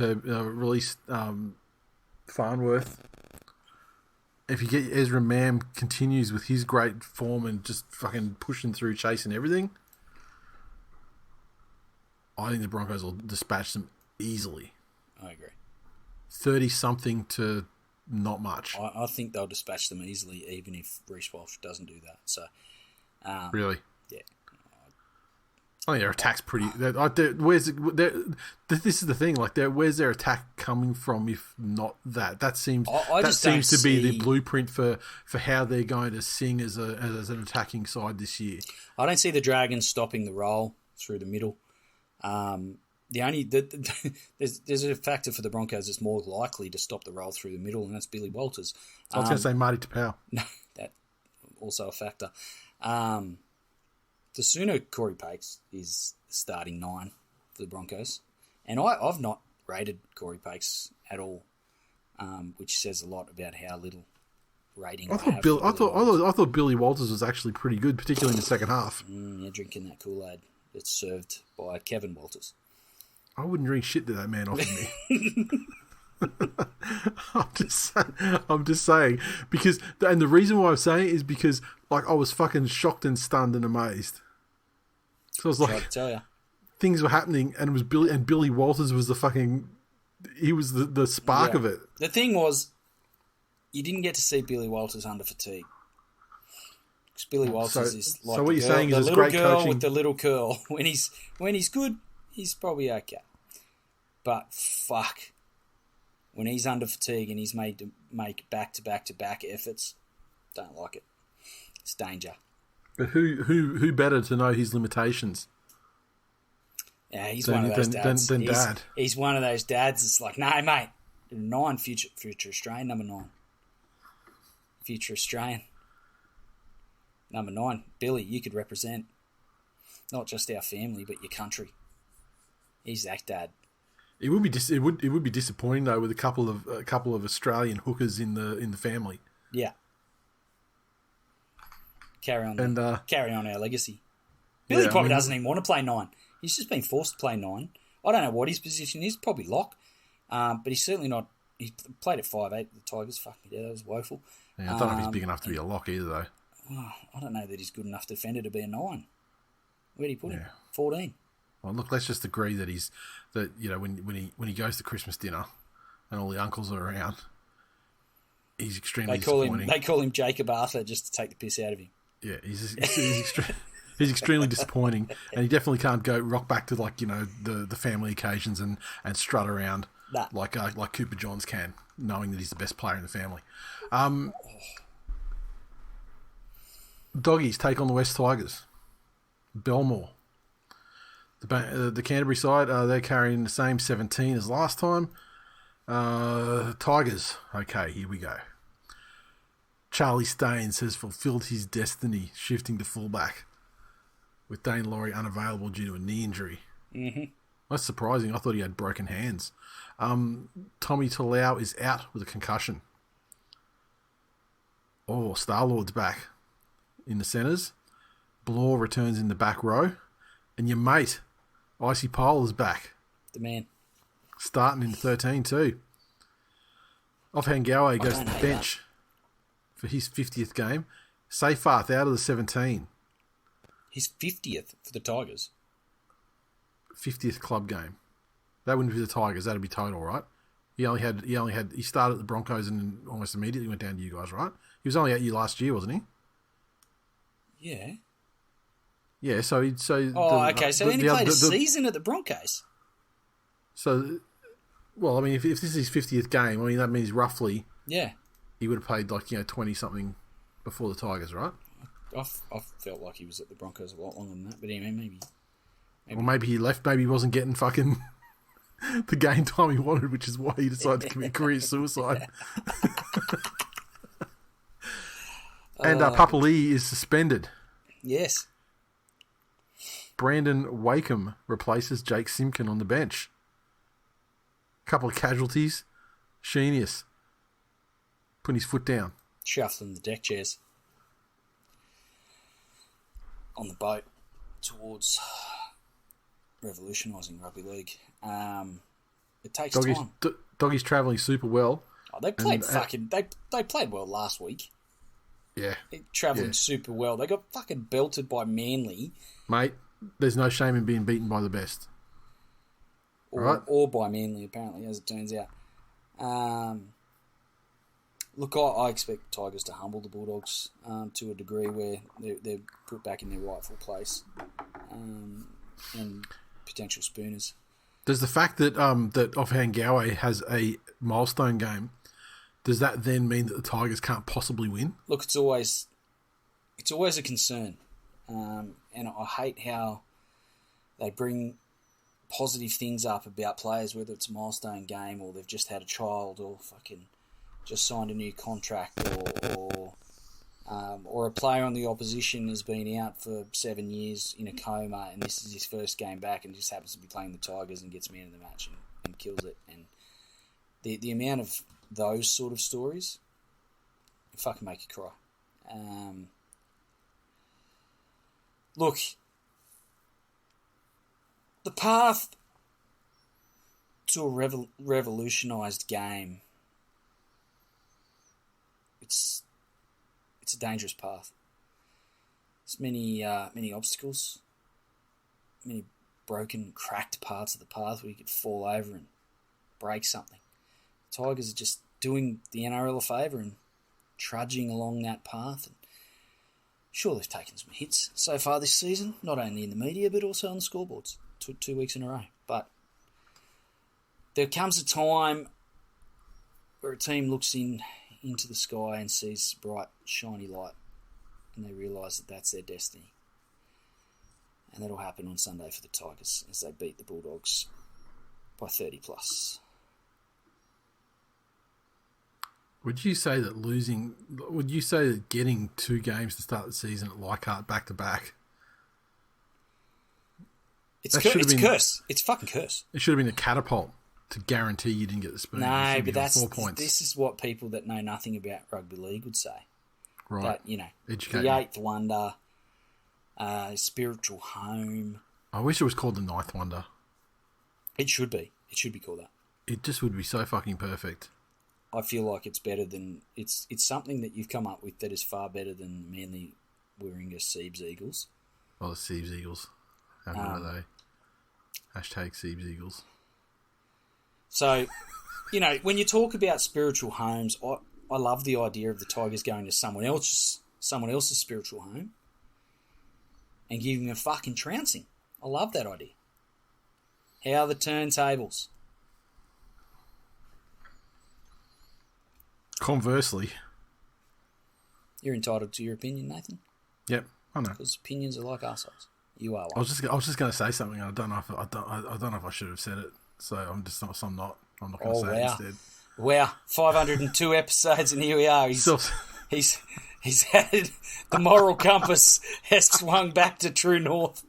Farnworth. If you get Ezra Mam continues with his great form and just fucking pushing through, chasing everything, I think the Broncos will dispatch them easily. I agree. 30-something to not much. I think they'll dispatch them easily, even if Reece Walsh doesn't do that. So, really? Yeah. I think their attack's pretty. This is the thing. Like, where's their attack coming from? If not that, that seems to be the blueprint for how they're going to sing as an attacking side this year. I don't see the Dragons stopping the roll through the middle. There's a factor for the Broncos that's more likely to stop the roll through the middle, and that's Billy Walters. I was going to say Marty Tapau. No, that also a factor. The sooner Corey Pakes is starting 9 for the Broncos, and I've not rated Corey Pakes at all, which says a lot about how little rating I thought Billy Walters was actually pretty good, particularly in the second half. You're drinking that Kool-Aid that's served by Kevin Walters. I wouldn't drink shit that man offered me. I'm just saying because, and the reason why I'm saying it is because, like, I was fucking shocked and stunned and amazed. So I was like, tell you, things were happening, and it was Billy Walters was he was the spark of it. The thing was, you didn't get to see Billy Walters under fatigue. Because Billy Walters is like so what you're saying is the it's little great girl coaching with the little curl. When he's good, he's probably okay. But fuck, when he's under fatigue and he's made to make back-to-back-to-back efforts, don't like it. It's danger. But who better to know his limitations? Yeah, he's one of those dads. Than Dad. He's one of those dads that's like, no, mate, 9, future Australian, number 9. Future Australian. Number 9, Billy, you could represent not just our family, but your country. He's that dad. It would be disappointing though with a couple of Australian hookers in the family. Yeah. Carry on our legacy. Billy probably doesn't even want to play 9. He's just been forced to play 9. I don't know what his position is. Probably lock, but he's certainly not. He played at 5'8". The Tigers. Fuck me, that was woeful. Yeah, I don't know if he's big enough to be a lock either though. Well, I don't know that he's good enough defender to be a 9. Where'd he put him? 14. Well, look, let's just agree that when he goes to Christmas dinner and all the uncles are around, he's extremely disappointing. They call him Jacob Arthur just to take the piss out of him. Yeah, he's extremely disappointing, and he definitely can't go rock back to the family occasions and strut around like Cooper Johns can, knowing that he's the best player in the family. Doggies take on the West Tigers. Belmore. The Canterbury side, they're carrying the same 17 as last time. Tigers. Okay, here we go. Charlie Staines has fulfilled his destiny, shifting to fullback, with Dane Laurie unavailable due to a knee injury. Mm-hmm. That's surprising. I thought he had broken hands. Tommy Talau is out with a concussion. Oh, Star-Lord's back in the centres. Blore returns in the back row. And your mate, Icy Pole, is back. The man. Starting in 13 too. Offhand Gowe goes to the bench for his 50th game. Seyfarth out of the 17. He's 50th for the Tigers. 50th club game. That wouldn't be the Tigers. That'd be total, right? He started at the Broncos and almost immediately went down to you guys, right? He was only at you last year, wasn't he? Yeah. Yeah, so okay. So he only played a season at the Broncos. So, well, I mean, if this is his 50th game, I mean, that means roughly he would have played 20-something before the Tigers, right? I felt like he was at the Broncos a lot longer than that, but anyway, maybe. Or maybe he left, maybe he wasn't getting fucking the game time he wanted, which is why he decided to commit career suicide. And Papali'i is suspended. Yes. Brandon Wakeham replaces Jake Simkin on the bench. Couple of casualties. Sheenius putting his foot down. Shuffling the deck chairs. On the boat towards revolutionising rugby league. It takes time. Doggy's travelling super well. Oh, they played they played well last week. Yeah. Travelling super well. They got fucking belted by Manly. Mate, there's no shame in being beaten by the best. Or by Manly, apparently, as it turns out. Look, I expect Tigers to humble the Bulldogs to a degree where they're put back in their rightful place, and potential spooners. Does the fact that that Offhand Gowie has a milestone game, does that then mean that the Tigers can't possibly win? Look, it's always a concern, and I hate how they bring positive things up about players, whether it's a milestone game or they've just had a child or fucking just signed a new contract, or a player on the opposition has been out for 7 years in a coma and this is his first game back and just happens to be playing the Tigers and gets man of the match and kills it. And the amount of those sort of stories fucking make you cry. Look, the path to a revolutionised game, it's a dangerous path. There's many obstacles, many broken, cracked parts of the path where you could fall over and break something. The Tigers are just doing the NRL a favour and trudging along that path. And sure, they've taken some hits so far this season, not only in the media but also on the scoreboards, two weeks in a row. But there comes a time where a team looks into the sky and sees bright, shiny light, and they realise that that's their destiny. And that'll happen on Sunday for the Tigers as they beat the Bulldogs by 30 plus. Would you say that getting 2 games to start the season at Leichhardt back to back? It's curse. It's fucking curse. It should have been a catapult to guarantee you didn't get the spoon. No, but 4 points. This is what people that know nothing about rugby league would say. Right. That, the 8th wonder, spiritual home. I wish it was called the 9th wonder. It should be. It should be called that. It just would be so fucking perfect. I feel like it's better than... It's something that you've come up with that is far better than Manly wearing a Siebes Eagles. Oh, the Siebes Eagles. How good are they? Hashtag Siebes Eagles. So, when you talk about spiritual homes, I love the idea of the Tigers going to someone else's spiritual home and giving them a fucking trouncing. I love that idea. How are the turntables? Conversely, you're entitled to your opinion, Nathan. Yep, I know. Because opinions are like arseholes. You are one. I was just going to say something. I don't know if I should have said it. So I'm not going to say it instead. Wow, 502 episodes and here we are. He's had the moral compass has swung back to true north.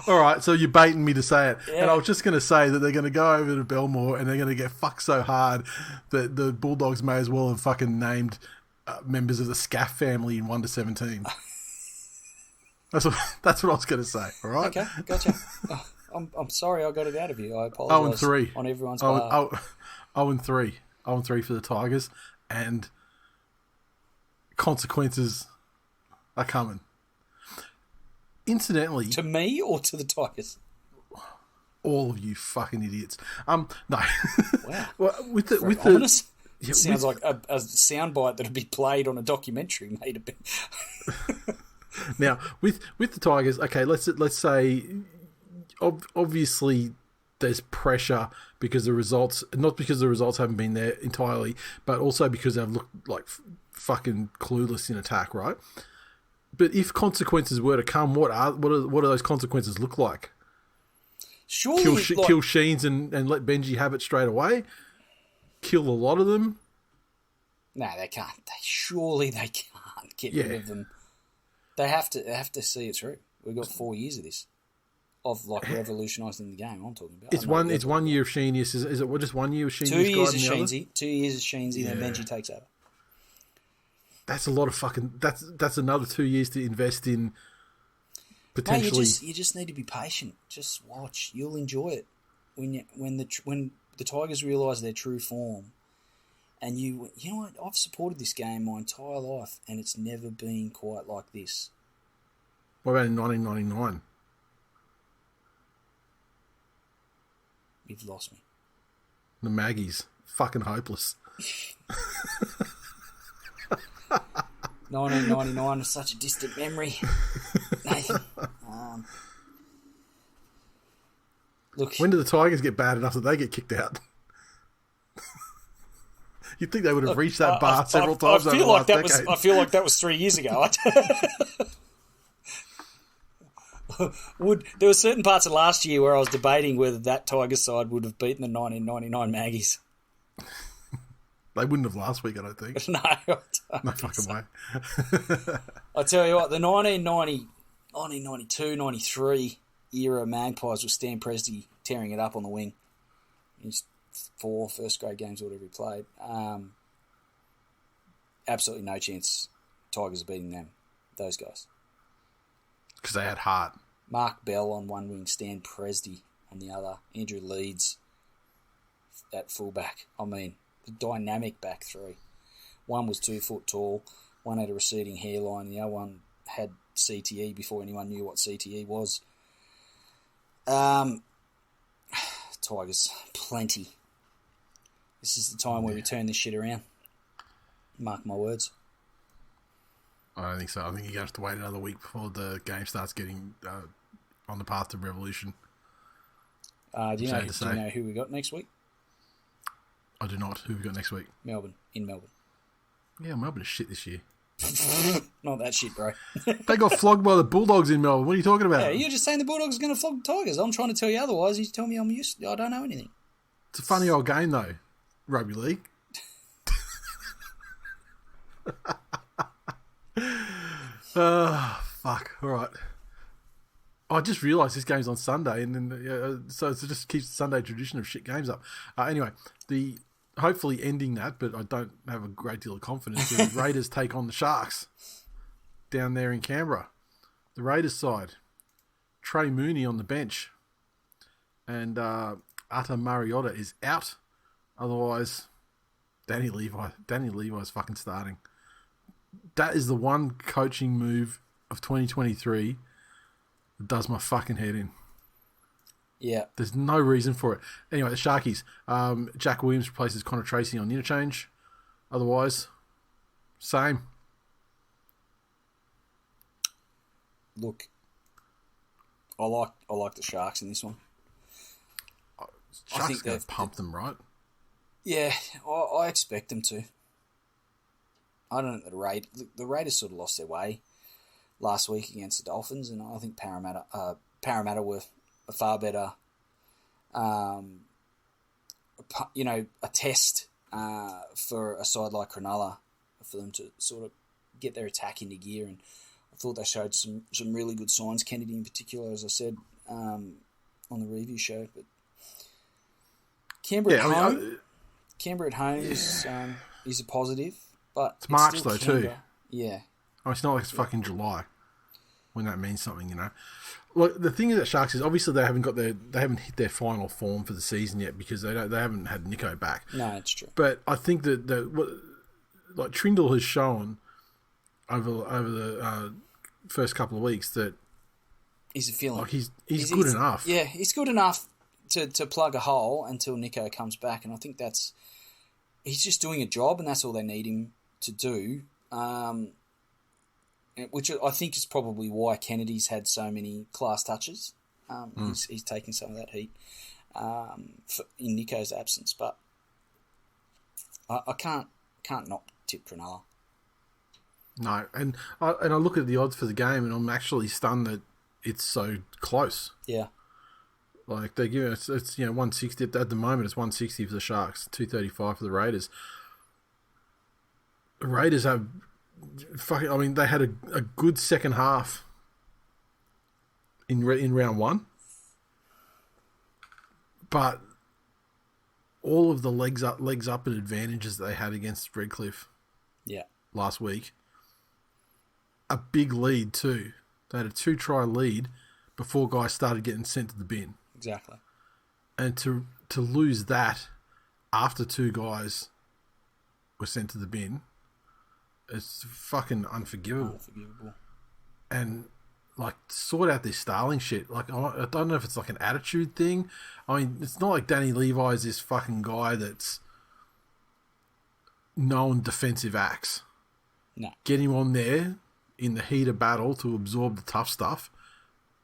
All right, so you're baiting me to say it. Yeah. And I was just going to say that they're going to go over to Belmore and they're going to get fucked so hard that the Bulldogs may as well have fucking named members of the Scaff family in 1 to 17. That's what I was going to say, all right? Okay, gotcha. I'm sorry I got it out of you. I apologise 0-3 on everyone's behalf. 0-3. 0-3 for the Tigers. And consequences are coming. Incidentally, To me or to the Tigers? all of you fucking idiots. No. Wow. Well, with the Ominous? yeah, It sounds like a soundbite that would be played on a documentary made a bit. now with the Tigers. Okay, let's say obviously there's pressure because the results, not because the results haven't been there entirely, but also because they've looked like fucking clueless in attack, right? But if consequences were to come, what do those consequences look like? Surely, Kill Sheens and let Benji have it straight away? Kill a lot of them? No, they can't. Surely they can't get rid of them. They have to see it through. We've got 4 years of this, of like revolutionising the game. I'm talking about. It's 1 year of Sheenius. Is it just 1 year of Sheenius? 2 years of Sheensy. 2 years of Sheensy, then Benji takes over. That's a lot of fucking. That's another 2 years to invest in. Potentially, you just need to be patient. Just watch. You'll enjoy it when the Tigers realise their true form. And you know what? I've supported this game my entire life, and it's never been quite like this. What about in 1999? You've lost me. The Maggies, fucking hopeless. 1999 is such a distant memory, Nathan. Look, when did the Tigers get bad enough that they get kicked out? You'd think they would have reached that bar several times over the last decade. I feel like that was 3 years ago. There were certain parts of last year where I was debating whether that Tigers side would have beaten the 1999 Maggies. They wouldn't have last week, I don't think. No, I don't No fucking way. I tell you what, the 1992, 93 era Magpies with Stan Presti tearing it up on the wing. His 4 first grade games, or whatever he played. Absolutely no chance Tigers are beating them, those guys. Because they had heart. Mark Bell on one wing, Stan Presti on the other, Andrew Leeds at fullback. I mean, the dynamic back three. One was 2 foot tall, one had a receding hairline, the other one had CTE before anyone knew what CTE was. Tigers, plenty. This is the time where we turn this shit around. Mark my words. I don't think so. I think you're going to have to wait another week before the game starts getting on the path to revolution. Do you know who we got next week? I do not. Who have we got next week? Melbourne. In Melbourne. Yeah, Melbourne is shit this year. Not that shit, bro. They got flogged by the Bulldogs in Melbourne. What are you talking about? Yeah, you're just saying the Bulldogs are going to flog the Tigers. I'm trying to tell you otherwise. You tell me I don't know anything. It's a funny old game, though. Rugby league. Fuck. All right. I just realised this game's on Sunday, and then so it just keeps the Sunday tradition of shit games up. Anyway, hopefully ending that, but I don't have a great deal of confidence. The Raiders take on the Sharks down there in Canberra. The Raiders side, Trey Mooney on the bench, and Ata Mariota is out. Otherwise, Danny Levi's fucking starting. That is the one coaching move of 2023 that does my fucking head in. Yeah. There's no reason for it. Anyway, the Sharkies. Jack Williams replaces Connor Tracy on the interchange. Otherwise, same. Look, I like the Sharks in this one. Sharks going to pump them, right? Yeah, I expect them to. I don't know the Raiders sort of lost their way last week against the Dolphins, and I think Parramatta were a far better, a test for a side like Cronulla for them to sort of get their attack into gear. And I thought they showed some really good signs. Kennedy in particular, as I said on the review show. But Canberra at home is a positive. But it's March though too. Yeah. Oh, it's not like it's fucking July when that means something, you know. Look, the thing about Sharks is obviously they haven't hit their final form for the season yet because they haven't had Nico back. No, it's true. But I think that what Trindle has shown over the first couple of weeks that he's feeling like he's good enough. Yeah, he's good enough to plug a hole until Nico comes back, and I think he's just doing a job, and that's all they need him to do. Which I think is probably why Kennedy's had so many class touches. He's taking some of that heat in Nico's absence, but I can't not tip Cronulla. No, and I look at the odds for the game, and I'm actually stunned that it's so close. Yeah, like they give it's 160 at the moment. It's 160 for the Sharks, 235 for the Raiders. The Raiders have they had a good second half in round one, but all of the legs up and advantages that they had against Redcliffe, last week, a big lead too. They had a 2-try lead before guys started getting sent to the bin. Exactly, and to lose that after 2 guys were sent to the bin. It's fucking unforgivable. And, like, sort out this Starling shit. Like, I don't know if it's like an attitude thing. I mean, it's not like Danny Levi's this fucking guy that's known defensive acts. No. Get him on there in the heat of battle to absorb the tough stuff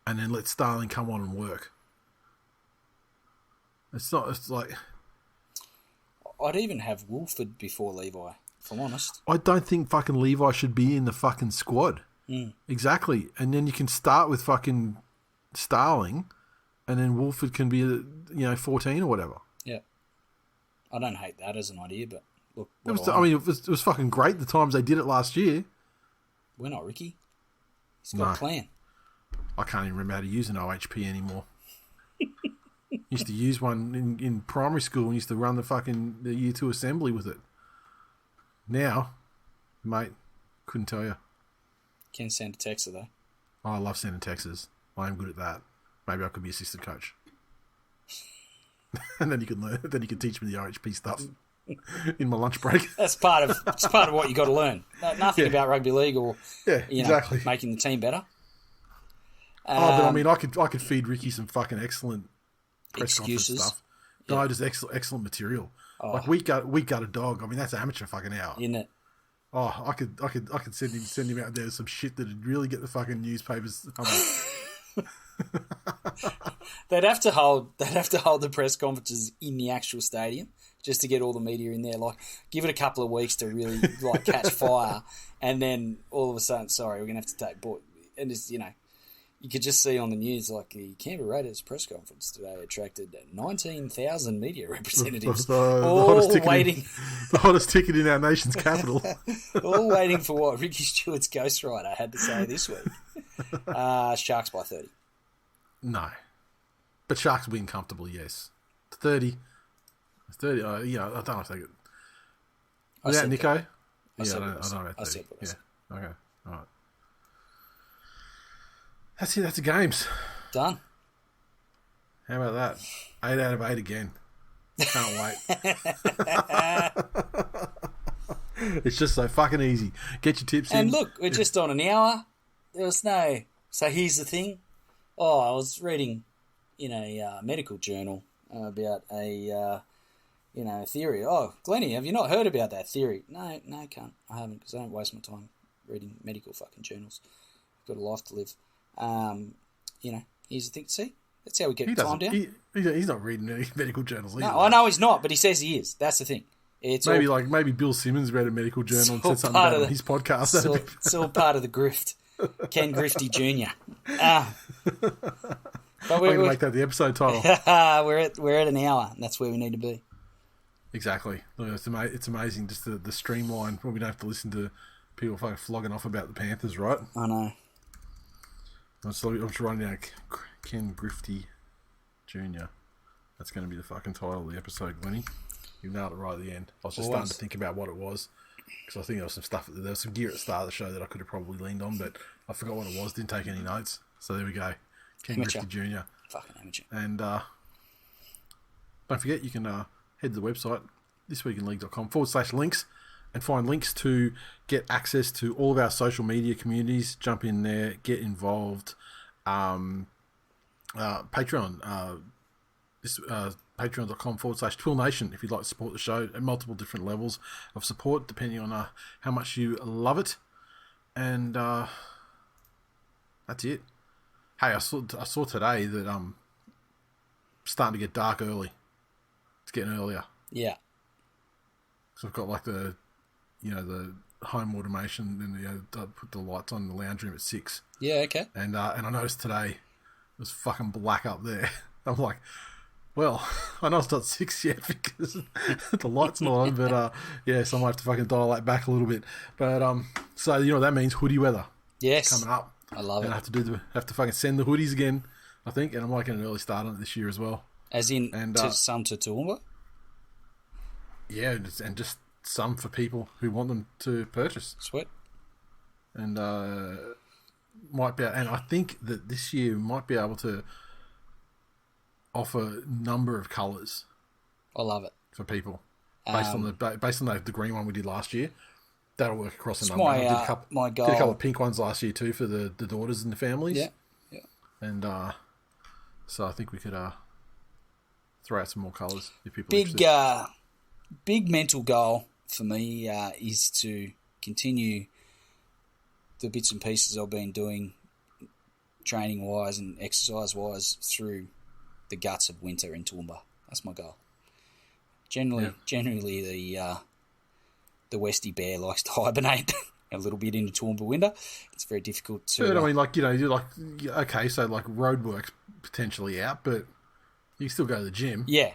and then let Starling come on and work. It's like... I'd even have Wolford before Levi. If I'm honest. I don't think fucking Levi should be in the fucking squad. Exactly. And then you can start with fucking Starling and then Wolford can be, 14 or whatever. Yeah. I don't hate that as an idea, but look. It was fucking great the times they did it last year. We're not Ricky. He's got a plan. I can't even remember how to use an OHP anymore. Used to use one in primary school and used to run the year 2 assembly with it. Now, mate, couldn't tell you. Can send a texter though. Oh, I love sending texts. I am good at that. Maybe I could be assistant coach. And then you can learn. Then you can teach me the OHP stuff in my lunch break. It's part of what you got to learn. Nothing about rugby league or exactly making the team better. But I mean, I could feed Ricky some fucking excellent press excuses. Conference stuff. No, just excellent material. Like week gut a dog. I mean, that's amateur fucking hour. Isn't it? Oh, I could send him out there with some shit that'd really get the fucking newspapers. They'd have to hold the press conferences in the actual stadium just to get all the media in there. Like, give it a couple of weeks to really catch fire, and then all of a sudden, sorry, we're gonna have to take and it's you could just see on the news, like, the Canberra Raiders press conference today attracted 19,000 media representatives, all waiting. The hottest ticket in our nation's capital. All waiting for what Ricky Stewart's ghostwriter had to say this week. Sharks by 30. No. But Sharks win comfortably, yes. 30. 30, I don't know if they get... Without Nico? I don't know about 30. Okay, all right. That's it. That's the games. Done. How about that? 8 out of 8 again. Can't wait. It's just so fucking easy. Get your tips in. And look, we're just on an hour. There was no... So here's the thing. I was reading in a medical journal about a theory. Oh, Glennie, have you not heard about that theory? No, can't. I haven't, because I don't waste my time reading medical fucking journals. I've got a life to live. Here's the thing. See, that's how we get time down. He's not reading any medical journals either. No, I know he's not, but he says he is. That's the thing. It's maybe Bill Simmons read a medical journal and said something about it on his podcast. It's all part of the grift. Ken Grifty Jr. But we're going to make that the episode title. we're at an hour, and that's where we need to be. Exactly. Look, it's amazing just the streamline. Well, we don't have to listen to people fucking flogging off about the Panthers, right? I know. I'm just writing down Ken Grifty Jr. That's going to be the fucking title of the episode, Glennie. You nailed it right at the end. I was just starting to think about what it was, because I think there was some gear at the start of the show that I could have probably leaned on, but I forgot what it was. Didn't take any notes. So there we go. Ken Grifty Jr. Fucking amateur. And don't forget, you can head to the website, thisweekinleague.com/links. and find links to get access to all of our social media communities. Jump in there, get involved. Patreon, patreon.com/TWiL Nation if you'd like to support the show at multiple different levels of support, depending on how much you love it. And that's it. Hey, I saw today that starting to get dark early. It's getting earlier. Yeah. So I've got like the home automation, and I put the lights on in the lounge room at 6. Yeah, okay. And I noticed today it was fucking black up there. I'm like, well, I know it's not 6 yet because the light's not on, but so I might have to fucking dial that back a little bit. But so that means hoodie weather. Yes, coming up. I love and it. I have to fucking send the hoodies again, I think, and I'm like an early start on it this year as well. As in, some to Toowoomba? Yeah, and just some for people who want them to purchase. Sweet. And might be, and I think that this year might be able to offer a number of colours. I love it for people based on the green one we did last year. That'll work across a number. My, I did a couple, my goal. Did a couple of pink ones last year too for the daughters and the families. Yeah. And so I think we could throw out some more colours if people big mental goal for me is to continue the bits and pieces I've been doing training wise and exercise wise through the guts of winter in Toowoomba. That's my goal. Generally the Westie bear likes to hibernate a little bit into Toowoomba winter. It's very difficult to... But I mean, you're like, okay, so like road work's potentially out, but you can still go to the gym. Yeah.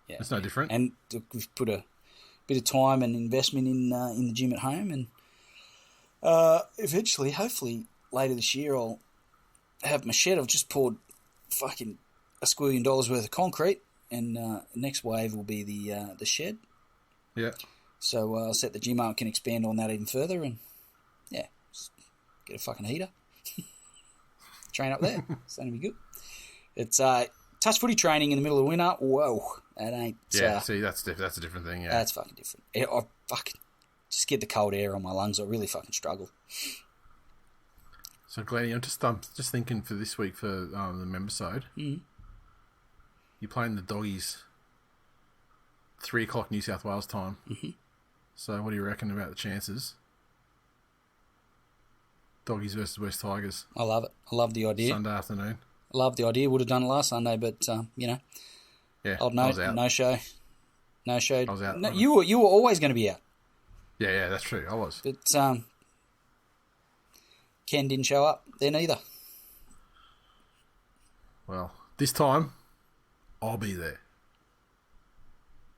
It's no different. And we've put a bit of time and investment in the gym at home, and eventually, hopefully, later this year, I'll have my shed. I've just poured fucking $1 squillion worth of concrete, and the next wave will be the shed. Yeah. So I'll set the gym up, can expand on that even further, and just get a fucking heater. Train up there. It's going to be good. It's touch footy training in the middle of winter. Whoa, that ain't. Yeah, see, that's a different thing. Yeah, that's fucking different. I fucking just get the cold air on my lungs. I really fucking struggle. So, Glennie, I'm just thinking for this week for the membersode. Mm. You're playing the Doggies 3:00 New South Wales time. Mm-hmm. So, what do you reckon about the chances? Doggies versus West Tigers. I love it. I love the idea. Sunday afternoon. I love the idea. Would have done it last Sunday, but Yeah, no show. I was out. No, you were always going to be out. Yeah, that's true. I was. But Ken didn't show up then either. Well, this time I'll be there.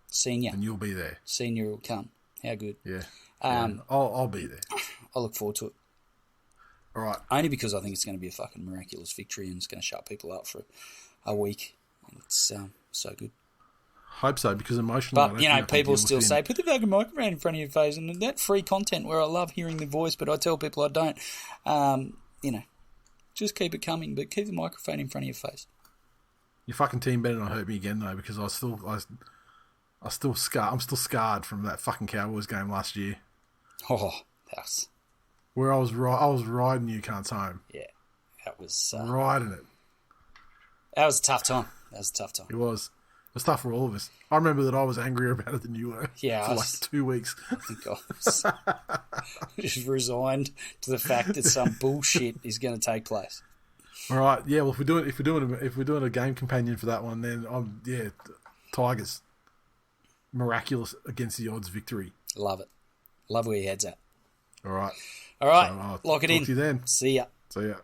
Senior. And you'll be there. Senior will come. How good. Yeah. I'll be there. I look forward to it. All right. Only because I think it's going to be a fucking miraculous victory and it's going to shut people up for a week. And it's so good. Hope so, because emotionally... But, people still say, put the fucking microphone in front of your face, and that free content where I love hearing the voice, but I tell people I don't. Just keep it coming, but keep the microphone in front of your face. Your fucking team better not hurt me again, though, because I'm still scarred from that fucking Cowboys game last year. Oh, that's... Where I was riding you cunts home. Yeah, that was... riding it. That was a tough time. It was. It was tough for all of us. I remember that I was angrier about it than you were. Yeah, for like 2 weeks. I think I was just resigned to the fact that some bullshit is going to take place. All right, yeah. Well, if we're doing a game companion for that one, then Tigers, miraculous against the odds victory. Love it. Love where your head's at. All right. So, lock it in. Talk to you then. See ya. See ya.